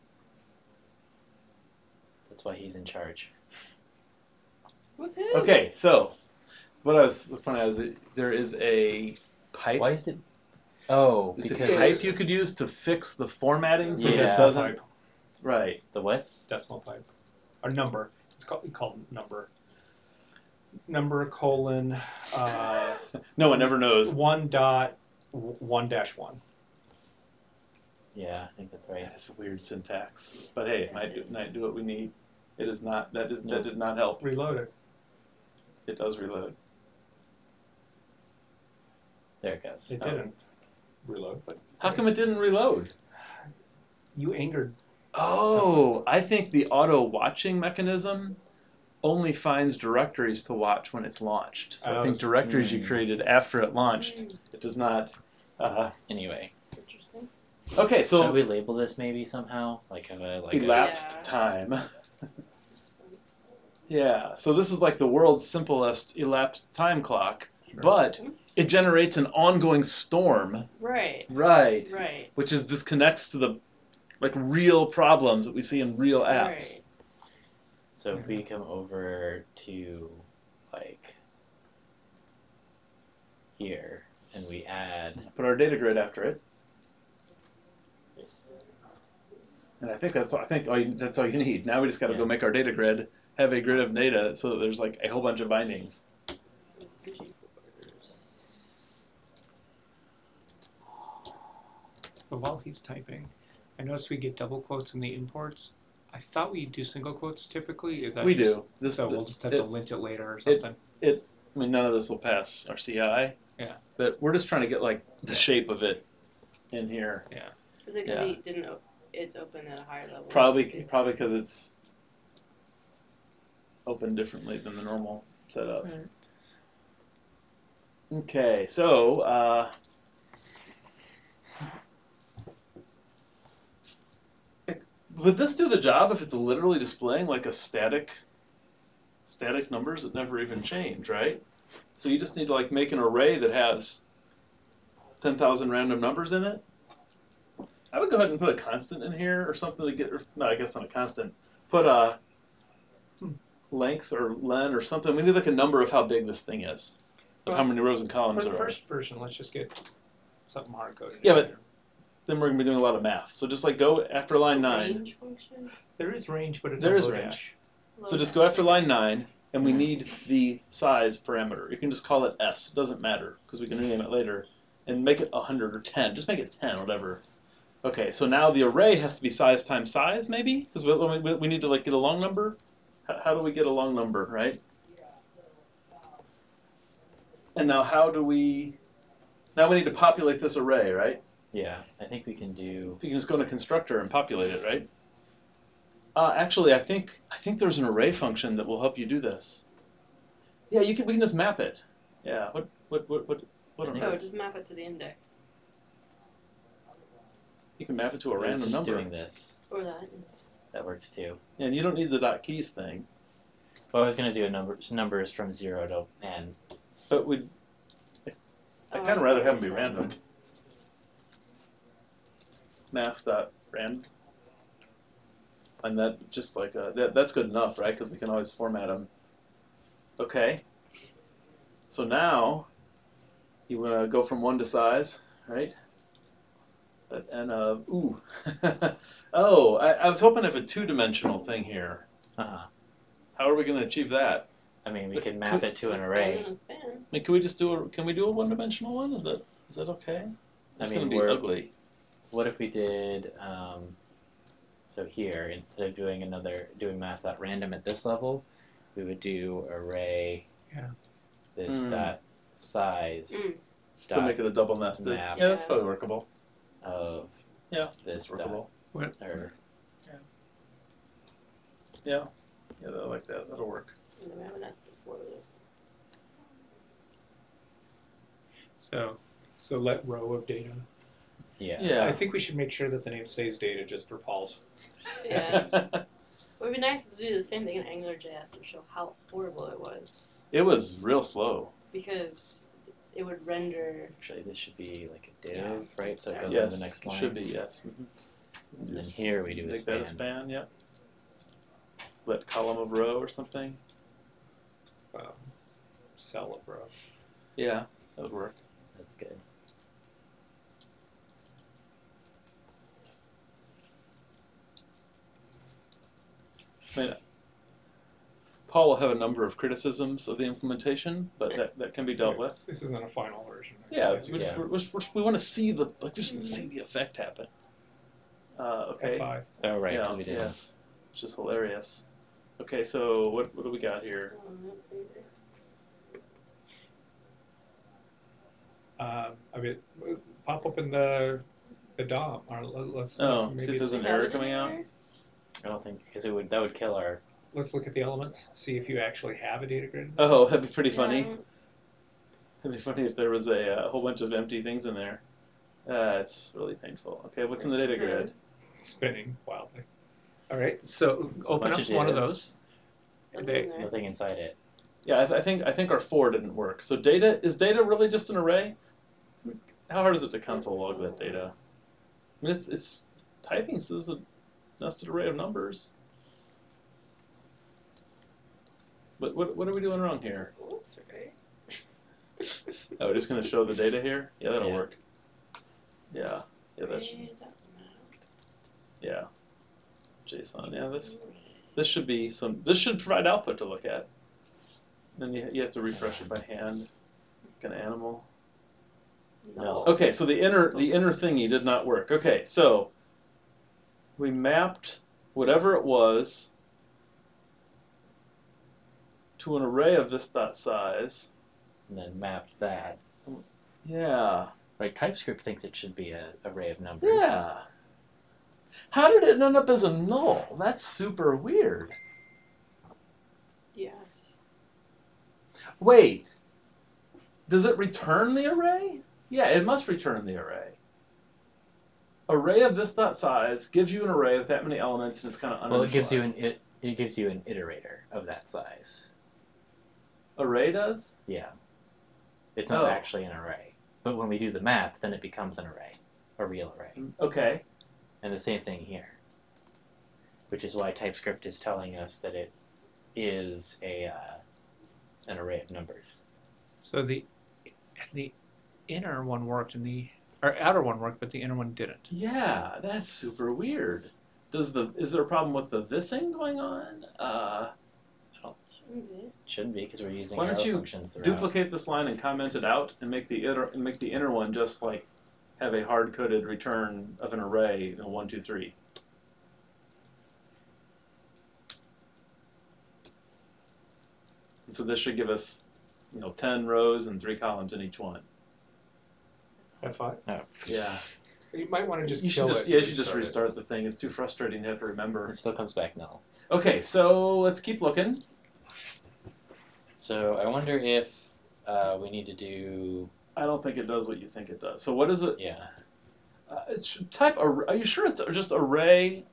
A: That's why he's in charge.
B: Woohoo.
D: Okay, so what I was pointing out is that there is a pipe.
A: Why is it? Oh,
D: Is it
A: because
D: type you could use to fix the formatting so
A: Yeah.
D: this
C: Decimal
D: doesn't?
C: type.
D: Right.
A: the what?
C: Decimal type. Or number. It's called number. Number colon
D: No one ever knows.
C: 1.1-1.
A: Yeah, I think that's right.
D: That's a weird syntax, but hey, it might do what we need. It is not. That
A: Nope.
D: did not help.
C: Reload it.
D: It does reload.
A: There it goes.
C: It didn't reload, but
D: How come it didn't reload?
C: you angered.
D: Oh, I think the auto watching mechanism only finds directories to watch when it's launched. So I think
C: Oh,
D: directories you created after it launched, it does not.
A: Anyway,
B: That's interesting.
D: Okay, so
A: should we label this maybe somehow? Like have a
D: elapsed
B: Yeah.
D: time.
B: Makes sense.
D: Yeah, so this is like the world's simplest elapsed time clock,
C: Sure.
D: but it generates an ongoing storm.
B: Right.
D: Right.
B: Right.
D: Which is this connects to the like real problems that we see in real apps.
B: Right.
A: So if we come over to like here and we add
D: Put our data grid after it. And I think that's all you need. Now we just got to go make our data grid, have a grid of data, so that there's like a whole bunch of bindings.
C: But while he's typing, I noticed we get double quotes in the imports. I thought we do single quotes typically. Is that
D: We
C: just,
D: do. This
C: so we'll just have to lint it later or something.
D: I mean, none of this will pass our CI.
C: Yeah.
D: But we're just trying to get like the shape of it in here.
C: Yeah.
B: Is it because
D: Yeah.
B: he didn't? It's open at a higher level.
D: Probably because it's open differently than the normal setup.
C: Right.
D: Okay, so would this do the job if it's literally displaying like a static numbers that never even change, right? So you just need to like make an array that has 10,000 random numbers in it. I would go ahead and put a constant in here or something to get, no, I guess not a constant. Put a length or len or something. We need like a number of how big this thing is, of how many rows and columns
C: For
D: there
C: the
D: are.
C: first version, let's just get something hard coded.
D: Yeah, but then we're gonna be doing a lot of math. So just like go after line 9.
B: Range function.
C: There is range, but it's
D: There
C: a
D: is
C: low
D: range.
C: dash.
D: So just go after line 9, and we need the size parameter. You can just call it S. It doesn't matter because we can rename it later, and make it 100 or 10. Just make it 10, whatever. Okay, so now the array has to be size times size, maybe, because we need to like get a long number. How do we get a long number, right? And now how do we? Now we need to populate this array, right?
A: yeah, I think we can do
D: You can just go into constructor and populate it, right? Actually, I think there's an array function that will help you do this. Yeah, we can just map it. Yeah. What on
B: Oh,
D: earth?
B: just map it to the index.
D: You can map it to a
A: I was
D: random
A: just
D: number.
A: doing this.
B: Or that.
A: That works too.
D: Yeah, and you don't need the dot keys thing.
A: Well, I was gonna do numbers from 0 to n.
D: But I'd kind of rather have them be random. Math.rand. And that just like that's good enough, right? Because we can always format them. Okay. So now you want to go from 1 to size, right? And ooh, oh, I was hoping of a 2-dimensional thing here.
A: Uh-huh.
D: How are we going to achieve that?
A: I mean, we can map it to an array.
B: Span.
D: I mean, can we just do can we do a 1-dimensional one? Is that okay? It's going to be ugly.
A: What if we did so here instead of doing math.random at this level, we would do array this dot size
D: So make it a double nested.
A: map.
D: Yeah, that's probably workable.
A: Of
D: Yeah,
A: this
D: that's workable. Yeah, I like that. That'll work.
B: And then we have an nested for it.
C: So let row of data.
A: yeah.
C: I think we should make sure that the name stays data just for Paul's.
B: Yeah. It would be nice to do the same thing in AngularJS and show how horrible it was.
D: It was real slow.
B: Because it would render.
A: Actually, this should be like a div, right? So it goes
D: Yes,
A: on the next line.
D: it should be, yes.
A: And then here we do a
D: Make
A: span.
D: that a span, yep. Let column of row or something.
C: Cell of row.
D: Yeah, that would work.
A: That's good.
D: I mean, Paul will have a number of criticisms of the implementation, but that can be dealt with.
C: This isn't a final version.
D: Yeah,
A: Yeah.
D: we want to see the see the effect happen. Okay.
C: F5.
A: Oh, right,
D: Yeah.
A: because we did.
D: Yes. It's just hilarious. Okay, so what do we got here?
C: I mean, pop open the DOM. Or let's
D: Oh,
C: maybe
D: see if there's
C: it's-
D: an error coming out.
A: I don't think, because that would kill our.
C: let's look at the elements. See if you actually have a data grid.
D: Oh, that'd be pretty funny. It'd be funny if there was a whole bunch of empty things in there. It's really painful. Okay, what's in the data grid?
C: Spinning wildly. All right, so
A: It's a
C: open
A: bunch
C: up
A: of
C: one of
A: divs,
C: those.
A: Nothing inside it.
D: Yeah, I think our 4 didn't work. So is data really just an array? How hard is it to console log that data? I mean, it's typing, so this is a nested array of numbers. But what are we doing wrong here?
B: That's right.
D: Oh, we're just going to show the data here? Yeah, that'll
A: Yeah.
D: work. Yeah, yeah. JSON. Yeah, this should be this should provide output to look at. Then you have to refresh it by hand, like an animal.
A: No.
D: Okay, so the inner thingy did not work. Okay, so we mapped whatever it was to an array of this dot size.
A: And then mapped that.
D: Yeah.
A: Right, TypeScript thinks it should be an array of numbers.
D: Yeah. How did it end up as a null? That's super weird.
B: Yes.
D: Wait. Does it return the array? Yeah, it must return the array. Array of this dot size gives you an array with that many elements, and it's kind of uninitialized.
A: Well, it gives you an iterator of that size.
D: Array does?
A: Yeah. It's not
D: Oh.
A: actually an array. But when we do the map, then it becomes an array, a real array.
D: Okay.
A: And the same thing here, which is why TypeScript is telling us that it is an array of numbers.
C: So the inner one worked and the outer one worked, but the inner one didn't.
D: Yeah, that's super weird. Is there a problem with the thising going on?
A: Shouldn't be, because we're using
D: Why don't
A: arrow
D: you
A: functions throughout.
D: duplicate this line and comment it out, and make the inner one just like have a hard-coded return of an array, 1, 2, 3. And so this should give us, 10 rows and 3 columns in each one.
C: F5.
A: No,
D: Yeah.
C: You might want to just
D: You
C: kill
D: should
C: it.
D: you should just
C: it.
D: restart the thing. It's too frustrating to have to remember.
A: it still comes back null.
D: Okay, so let's keep looking.
A: So I wonder if we need to do,
D: I don't think it does what you think it does. So what is it?
A: yeah.
D: It should type. Are you sure it's just array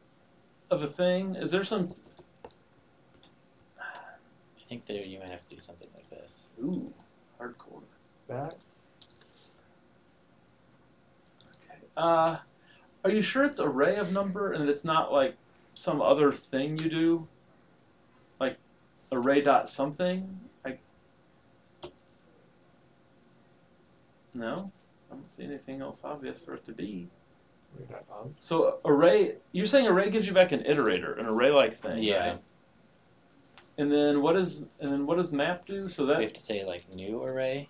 D: of a thing? Is there some?
A: I think there you might have to do something like this.
D: Ooh, hardcore.
C: That.
D: Okay. Are you sure it's array of number and it's not like some other thing you do? Like array dot something? No? I don't see anything else obvious for it to be. So array, you're saying array gives you back an iterator, an array-like thing,
A: Yeah.
D: right? And then what does map do? So that
A: We have to say like new array.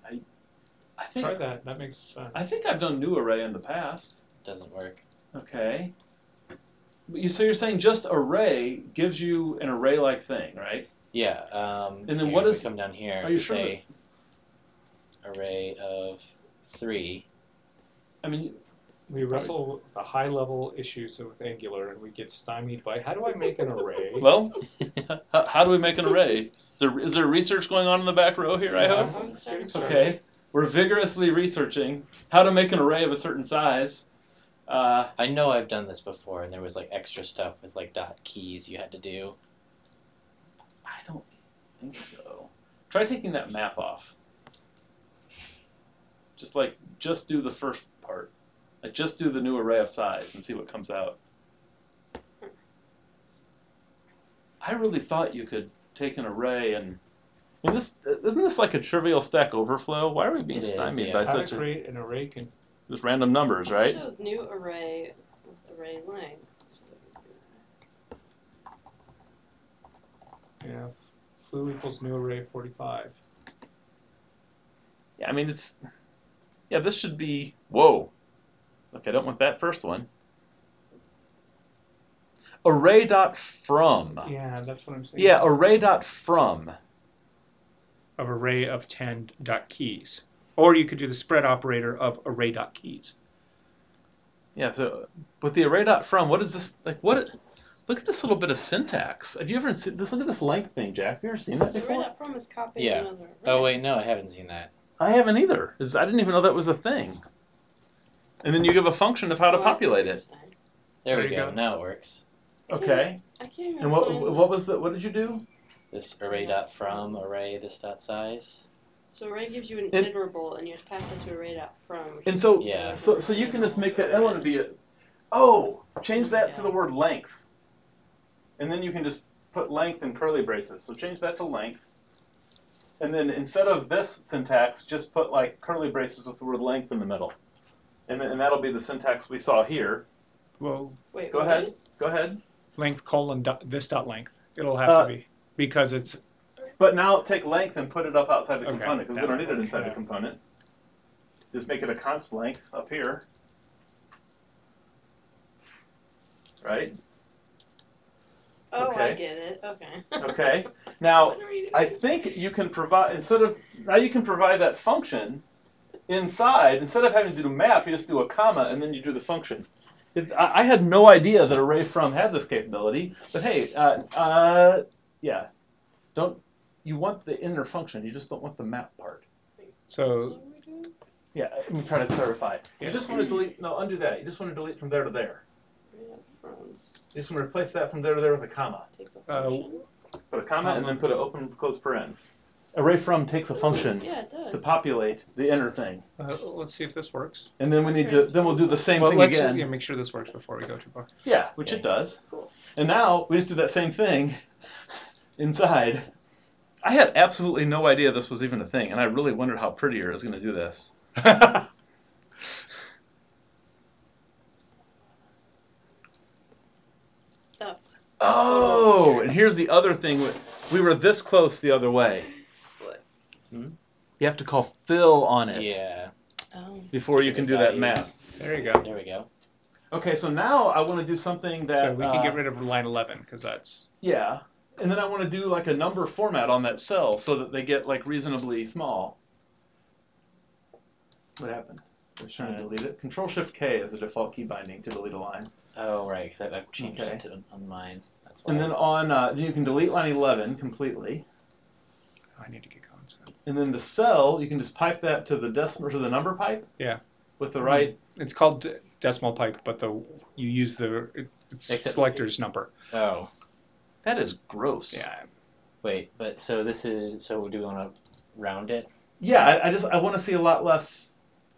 D: I think
C: Try that. That makes sense.
D: I think I've done new array in the past.
A: Doesn't work.
D: Okay. But so you're saying just array gives you an array-like thing, right?
A: Yeah.
D: And then
A: here,
D: what
A: if
D: is-
A: we come down here?
D: are you
A: we
D: sure
A: say array of 3.
D: I mean,
C: We wrestle with the high-level issues with Angular, and we get stymied by how do I make an array?
D: well, how do we make an array? Is there research going on in the back row here, I hope?
C: I'm just getting started.
D: Okay. We're vigorously researching how to make an array of a certain size.
A: I know I've done this before, and there was like extra stuff with like dot keys you had to do.
D: I don't think so. Try taking that map off. Just do the first part. Like just do the new array of size and see what comes out. I really thought you could take an array and isn't this like a trivial Stack Overflow? Why are we being
A: It is,
D: stymied
A: yeah.
D: by
C: How
D: such
C: to create an array can
D: just random numbers, right?
B: It shows new array with array length.
C: Yeah, foo equals new array 45.
D: Yeah, I mean it's. Yeah, this should be. Whoa. Okay, I don't want that first one. Array.from.
C: Yeah, that's what I'm saying.
D: Yeah, array.from.
C: Of array of 10 dot keys. Or you could do the spread operator of array dot keys.
D: Yeah, so with the array.from, what is this like? Look at this little bit of syntax. Have you ever seen this? Look at this length thing, Jack. Have you ever seen that
B: The
D: before?
B: array from is copying
A: Yeah.
B: another array.
A: Oh wait, no, I haven't seen that.
D: I haven't either. I didn't even know that was a thing. And then you give a function of how to
B: Oh, I see
D: populate
B: what
D: it.
B: you're saying.
A: There
C: There
A: we
C: you
A: go.
C: go.
A: Now it works.
D: Okay.
B: I can't even
D: And
B: find
D: what did you do?
A: This array.from array this dot size.
B: So array gives you an
D: And-
B: iterable, and you have to pass it to array.from. which
D: And
B: is
D: so
A: Yeah.
D: so you can just make that element be change that to the word length. And then you can just put length in curly braces. So change that to length. And then instead of this syntax, just put like curly braces with the word length in the middle. And that'll be the syntax we saw here.
C: Well,
B: Wait,
D: Go
B: what?
D: ahead. Go ahead.
C: length colon this dot length. It'll have to be. Because it's.
D: But now take length and put it up outside the
C: Okay,
D: component, because we
C: that
D: don't need it
C: might work,
D: inside the
C: yeah.
D: component. Just make it a const length up here. Right?
B: Oh, I
D: Okay.
B: get it. Okay.
D: Okay. Now,
B: What are you
D: I
B: doing?
D: think you can provide, now you can provide that function inside. Instead of having to do map, you just do a comma and then you do the function. I had no idea that array from had this capability, but hey, yeah. You want the inner function, you just don't want the map part.
C: So,
B: What are we doing?
D: Yeah, let me try to clarify. You
C: Yeah.
D: just want to delete, no, undo that. You just want to delete from there to there.
B: Array.from
D: You just want to replace that from there to there with a comma.
B: takes a function.
D: Put a comma and then put an open close paren. Array from takes a function
B: Yeah, it does.
D: to populate the inner thing.
C: let's see if this works.
D: And then we'll do the same thing
C: let's
D: again.
C: make sure this works before we go too far.
D: Yeah, which
A: Okay.
D: it does.
B: Cool.
D: And now we just do that same thing inside. I had absolutely no idea this was even a thing, and I really wondered how Prettier is going to do this.
B: That's
D: Oh, and here's the other thing. We were this close the other way.
B: what?
D: You have to call fill on it
A: Yeah.
B: Oh.
D: before you can do that map.
C: There you go.
A: There we go.
D: Okay, so now I want to do something that...
C: So we can get rid of line 11, because that's...
D: Yeah, and then I want to do like a number format on that cell so that they get like reasonably small. What happened? I was trying to delete it. Control-Shift-K is a default key binding to delete a line.
A: Oh right, because I've changed
D: Okay.
A: it to on mine. That's why.
D: And then then you can delete line 11 completely.
C: I need to get going. So.
D: And then the cell, you can just pipe that to the decimal to the number pipe.
C: Yeah.
D: With the right.
C: It's called decimal pipe, but you use it's
A: Except-
C: selector's number.
A: Oh
D: That is gross.
C: Yeah.
A: wait, but so this is so do we want to round it?
D: Yeah, I want to see a lot less.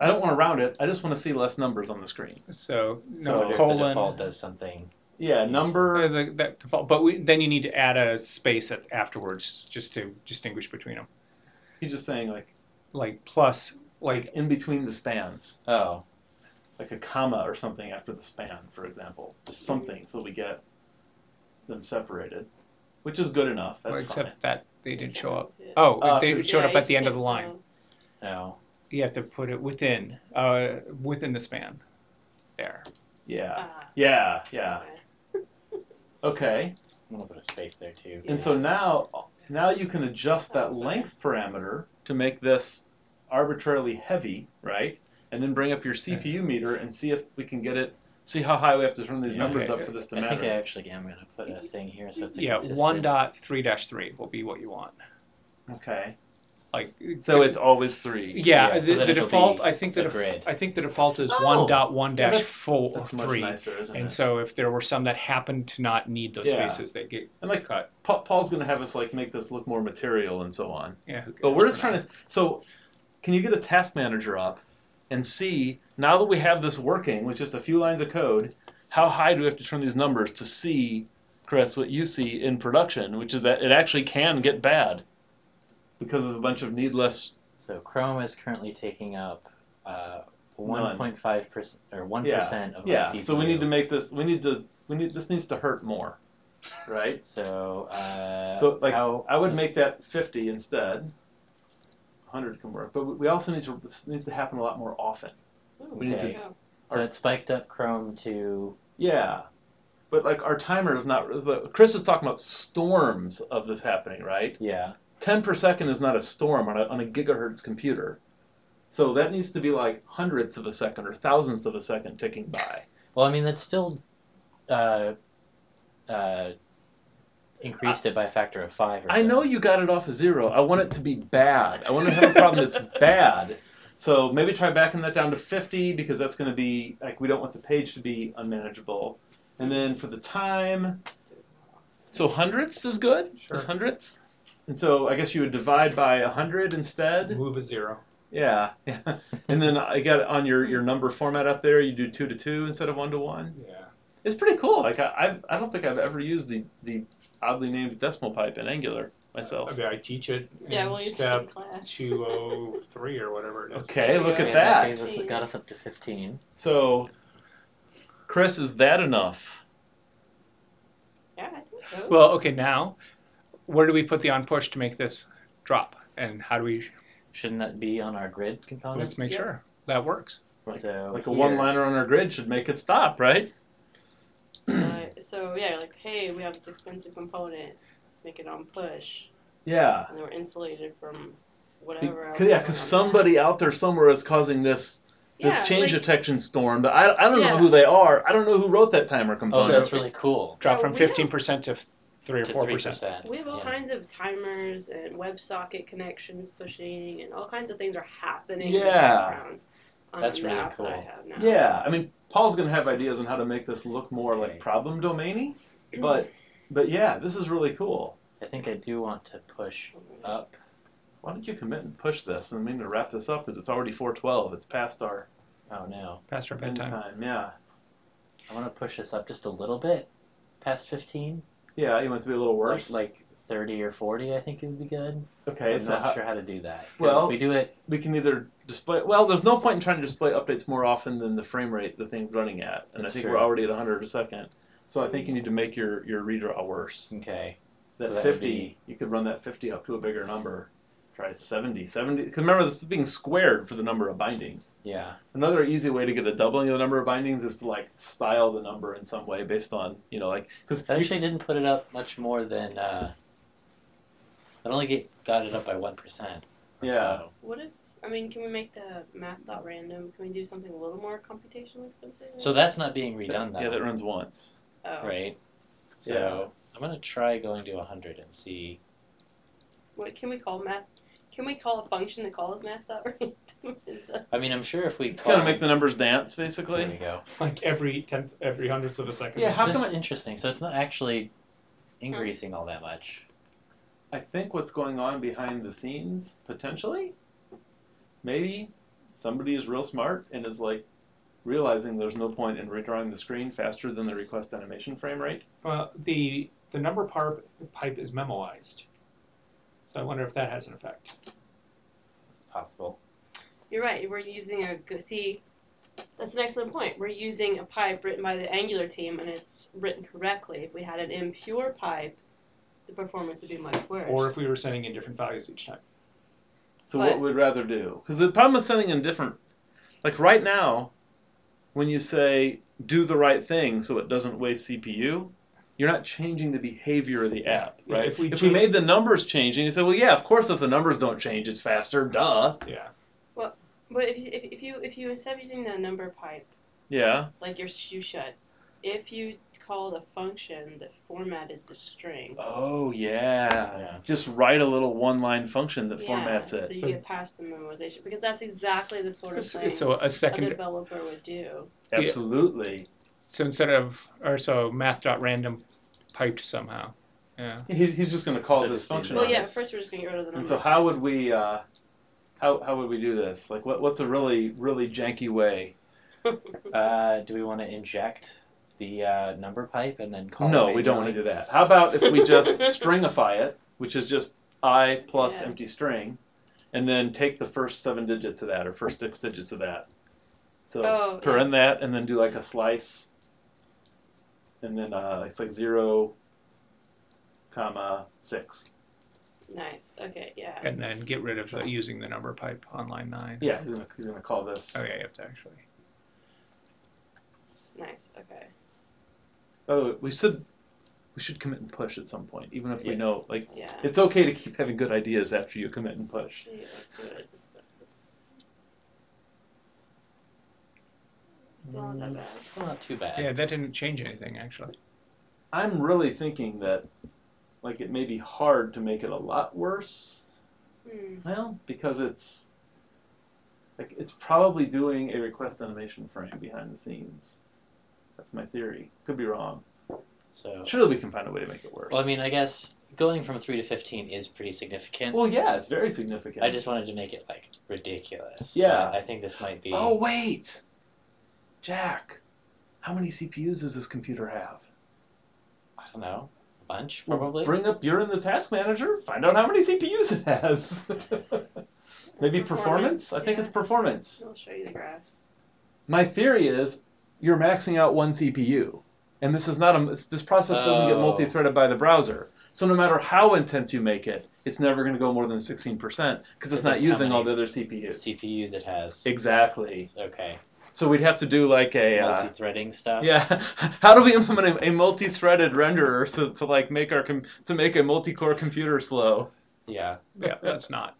D: I don't want to round it. I just want to see less numbers on the screen.
C: So
A: So
C: no
A: if the
C: colon.
A: default does something.
D: Yeah, number.
C: That default, but then you need to add a space afterwards just to distinguish between them.
D: He's just saying
C: Like plus,
D: like in between the spans.
A: Oh.
D: Like a comma or something after the span, for example. Just something so we get them separated, which is good enough. That's
C: except
D: fine.
C: that they didn't show up.
B: Yeah.
C: Oh, they
D: 'cause-
C: showed up
B: Yeah,
C: at the
B: you
C: end of the
B: can't
C: line.
B: tell.
A: No.
C: You have to put it within the span. There.
D: Yeah.
B: Ah,
D: Yeah.
B: okay.
D: Okay.
A: I'm gonna put a space there too.
D: And so now you can adjust that length parameter to make this arbitrarily heavy, right? And then bring up your CPU meter and see if we can get it. See how high we have to turn these
A: Yeah.
D: numbers
C: Okay.
D: up for this to
A: I think I
D: matter.
A: actually am gonna put a thing here so it's a
C: Yeah,
A: consistent.
C: 1.3-3 will be what you want.
D: Okay.
C: Like
D: So it's always 3.
C: yeah,
A: Yeah, so
C: the
A: then it'll
C: default.
A: be
C: I think
A: a grid.
C: the default is
D: Oh!
C: 1.1-4
D: That's much
C: 3.
D: nicer, isn't
C: And
D: it?
C: so if there were some that happened to not need those
D: Yeah.
C: spaces, they get
D: And like
C: cut.
D: Paul's going to have us like make this look more material and so on.
C: Yeah, who
D: But
C: cares
D: we're just
C: for
D: trying
C: now?
D: to. So, can you get a task manager up and see now that we have this working with just a few lines of code, how high do we have to turn these numbers to see, Chris, what you see in production, which is that it actually can get bad because of a bunch of needless.
A: So Chrome is currently taking up 1.5% or 1% of my
D: Yeah.
A: CPU.
D: So we need to make this. This needs to hurt more. right?
A: So,
D: So like
A: how?
D: I would make that 50 instead. 100 can work, but we also need to. This needs to happen a lot more often. We need
A: Okay.
D: to.
A: So it spiked up Chrome to.
D: Yeah, but like our timer is not. Chris is talking about storms of this happening, right?
A: Yeah.
D: 10 per second is not a storm on a gigahertz computer. So that needs to be like hundredths of a second or thousandths of a second ticking by.
A: Well, I mean, that's still uh, uh, increased it by a factor of 5 or so.
D: I know you got it off of 0. I want it to be bad. I want to have a problem that's bad. So maybe try backing that down to 50 because that's going to be, like, we don't want the page to be unmanageable. And then for the time, so hundredths is good?
C: Sure.
D: Is hundredths? And so I guess you would divide by 100 instead?
C: Move a 0.
D: Yeah. And then I got on your number format up there, you do 2 to 2 instead of 1 to 1.
C: Yeah.
D: It's pretty cool. Like I don't think I've ever used the oddly named decimal pipe in Angular myself.
C: I mean, I teach it
B: Yeah,
C: in
B: we'll use it in
C: step
B: class.
C: 203 or whatever it is.
D: Okay, look
B: Yeah,
D: at
A: In
D: that.
A: case it got us up to 15.
D: So, Chris, is that enough?
B: Yeah, I think so.
C: Well, okay, now, where do we put the on push to make this drop? And how do we,
A: Shouldn't that be on our grid component?
C: let's make
B: Yep.
C: sure that works.
A: So
D: Like a
A: here-
D: one-liner on our grid should make it stop, right?
B: So yeah, like, hey, we have this expensive component. Let's make it on push,
D: Yeah.
B: and then we're insulated from whatever. else is
D: Because
B: going on
D: somebody out there somewhere is causing this
B: Yeah,
D: change
B: like-
D: detection storm. But I don't know
B: Yeah.
D: who they are. I don't know who wrote that timer
A: Oh,
D: component.
A: that's really cool.
C: Drop
B: Yeah,
C: from
B: we have-
C: 15% to 3 or
A: To
C: 4%.
A: 3%.
B: We have all
A: Yeah.
B: kinds of timers and WebSocket connections pushing, and all kinds of things are happening
D: Yeah.
B: in the background on
A: That's
B: the
A: really
B: app that I
A: cool.
B: have now.
D: Yeah, I mean, Paul's gonna have ideas on how to make this look more like
A: Okay.
D: problem domainy, but yeah, this is really cool.
A: I think I do want to push up.
D: Why don't you commit and push this and mean to wrap this up because it's already 4:12. It's past our
A: Oh no.
C: Past our
D: end
C: bedtime.
D: time. Yeah,
A: I want to push this up just a little bit past 15.
D: yeah, you want it to be a little worse.
A: Like 30 or 40, I think it would be good.
D: okay,
A: I'm
D: so
A: not sure how to do that. 'Cause
D: Well-
A: if we do it,
D: we can either display. Well, there's no point in trying to display updates more often than the frame rate the thing's running at, and
A: That's
D: I think
A: true.
D: we're already at 100 a second. So I think you need to make your redraw worse.
A: okay.
D: That
A: So that would
D: 50, you could run that 50 up to a bigger number. Try 70. Because remember, this is being squared for the number of bindings.
A: Yeah.
D: Another easy way to get a doubling of the number of bindings is to like style the number in some way based on, like, because
A: That actually didn't put it up much more than. It only got it up by 1%. or
D: Yeah.
A: So.
B: What if, I mean, can we make the math.random, can we do something a little more computationally expensive?
A: So that's not being redone though.
D: yeah, that runs once.
B: Oh.
A: Right. So
D: Yeah.
A: I'm gonna try going to 100 and see.
B: What can we call math? Can we call a function that calls math.random?
A: I mean, I'm sure if we
D: It's gonna make the numbers dance, basically.
A: There we go.
C: Like every hundredth of a second.
D: Yeah, how
A: This
D: come
A: is interesting. So it's not actually increasing all that much.
D: I think what's going on behind the scenes, potentially, maybe somebody is real smart and is like realizing there's no point in redrawing the screen faster than the request animation frame rate.
C: Well, the number pipe is memoized. So I wonder if that has an effect.
A: Possible.
B: You're right. We're using that's an excellent point. We're using a pipe written by the Angular team, and it's written correctly. If we had an impure pipe, the performance would be much worse.
C: Or if we were sending in different values each time.
D: So
B: But-
D: what we'd rather do? Because the problem with sending in different, like right now, when you say do the right thing so it doesn't waste CPU, you're not changing the behavior of the app,
C: Yeah,
D: right?
C: if we
D: we
C: change-
D: made the numbers changing, you say, well, yeah, of course, if the numbers don't change, it's faster, duh.
C: Yeah.
B: But if you instead of using the number pipe,
D: Yeah.
B: like your shoe shut, if you called a function that formatted the string.
D: Oh, yeah.
A: Yeah.
D: Just write a little one-line function that formats
B: So
D: it.
B: you
C: So-
B: get past the memoization, because that's exactly the sort of thing
C: So a
B: a
C: second.
B: developer would do.
D: Absolutely.
C: So instead of math.random piped somehow. Yeah.
D: He's just going to call
A: So
D: this
A: just do
D: function.
B: Well,
A: Yes.
B: yeah. First, we're just gonna get rid of the number.
D: And so how would we how would we do this? Like what's a really really janky way?
A: Do we want to inject the number pipe and then call?
D: No,
A: it
D: we don't want to
A: manually?
D: do that. How about if we just stringify it, which is just I plus
B: Yeah.
D: empty string, and then take the first 7 digits of that or first 6 digits of that. So
B: Oh,
D: paren that and then do like a slice, and then it's like 0, comma 6.
B: Nice. Okay, yeah.
C: And then get rid of using the number pipe on line 9.
D: Yeah, he's gonna call this.
C: Oh yeah, you have to actually.
B: Nice. Okay.
D: Oh, we should commit and push at some point, even if we
B: Yes.
D: know, like,
B: Yeah.
D: it's okay to keep having good ideas after you commit and push.
B: Let's see what it is. Still not that bad.
A: Still not too bad.
C: Yeah, that didn't change anything actually.
D: I'm really thinking that, like, it may be hard to make it a lot worse. Well, because it's probably doing a request animation frame behind the scenes. That's my theory. Could be wrong.
A: So
D: Surely we can find a way to make it worse.
A: well, I mean, I guess going from 3 to 15 is pretty significant.
D: Well, yeah, it's very significant.
A: I just wanted to make it like ridiculous.
D: Yeah.
A: But I think this might be.
D: Oh wait, Jack, how many CPUs does this computer have?
A: I don't know. A bunch,
D: Well,
A: probably.
D: you're in the task manager. Find out how many CPUs it has. Maybe performance? I think
B: yeah.
D: it's performance.
B: I'll show you the graphs.
D: My theory is you're maxing out one CPU, and this is not this process doesn't get
A: Oh.
D: multi-threaded by the browser. So no matter how intense you make it, it's never going to go more than 16% because it's not
A: That's how
D: using all
A: many
D: the other CPUs.
A: CPUs it has.
D: Exactly.
A: Okay.
D: So we'd have to do like a
A: Multi-threading stuff.
D: yeah. How do we implement a multi-threaded renderer to like make make a multi-core computer slow?
A: Yeah.
C: Yeah, that's not.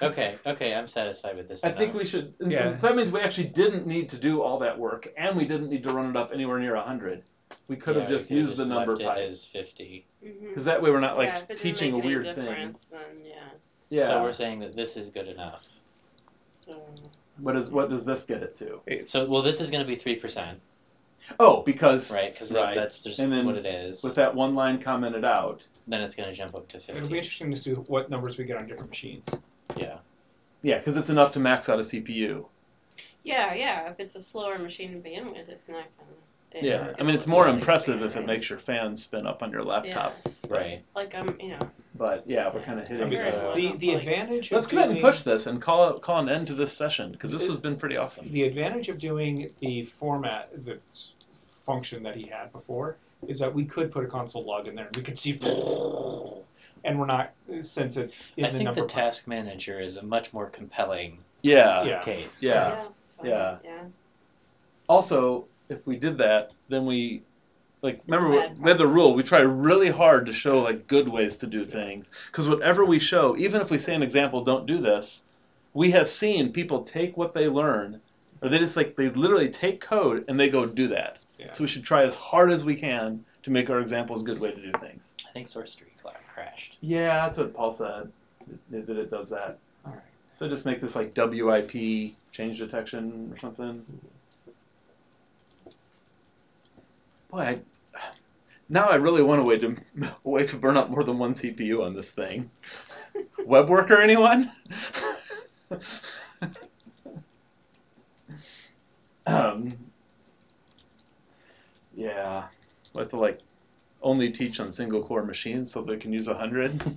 A: Okay. I'm satisfied with this.
D: I think
A: amount.
D: we should.
C: Yeah.
D: That means we actually didn't need to do all that work, and we didn't need to run it up anywhere near 100. We could have
A: Yeah,
D: just
A: we could've
D: used the number
A: left
D: pipe.
A: it as 50.
D: Because that way we're not like
B: Yeah, if it didn't
D: teaching a
B: make any
D: weird thing.
B: difference, then yeah.
D: Yeah.
A: So we're saying that this is good enough.
B: So
D: What does this get it to?
A: So well, this is going to be 3%,
D: Oh, because
A: right? Because
D: right.
A: that's just
D: And then
A: what it is.
D: with that one line commented out.
A: Then it's going to jump up to 50.
C: It'll be interesting to see what numbers we get on different machines.
A: Yeah.
D: Yeah, because it's enough to max out a CPU.
B: yeah. If it's a slower machine to begin with, it's not gonna.
D: Yeah, I mean it's more impressive if it makes your fans spin up on your laptop.
A: Right.
B: Like
D: But yeah, we're kind of
C: I
D: hitting.
C: mean,
B: Very well.
C: the advantage.
D: Let's
C: of
D: go ahead and
C: doing-
D: push this and call an end to this session because this has been pretty awesome.
C: The advantage of doing the format, the function that he had before, is that we could put a console log in there. We could see, and we're not, since it's in
A: I
C: the
A: think
C: number.
A: the task manager is a much more compelling
D: Yeah.
A: case.
D: Yeah.
B: it's fine.
D: Yeah.
B: Yeah.
D: Also, if we did that, then we, like, remember
B: bad
D: we had the rule. We
B: practice.
D: try really hard to show like good ways to do things because whatever we show, even if we say an example, don't do this, we have seen people take what they learn, or they just they literally take code and they go do that.
C: Yeah.
D: So we should try as hard as we can to make our examples a good way to do things.
A: I think Source 3 crashed.
D: Yeah, that's what Paul said. That it does that.
C: All right.
D: So just make this like WIP change detection or something. Boy, now I really want a way to burn up more than one CPU on this thing. Web worker, anyone? Yeah, I have to only teach on single core machines so they can use 100.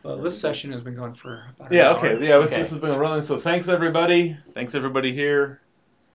C: Well, this session has been going for about an
D: Yeah,
C: hour.
D: okay, yeah,
A: Okay.
D: this has been running. So thanks everybody. Thanks everybody here.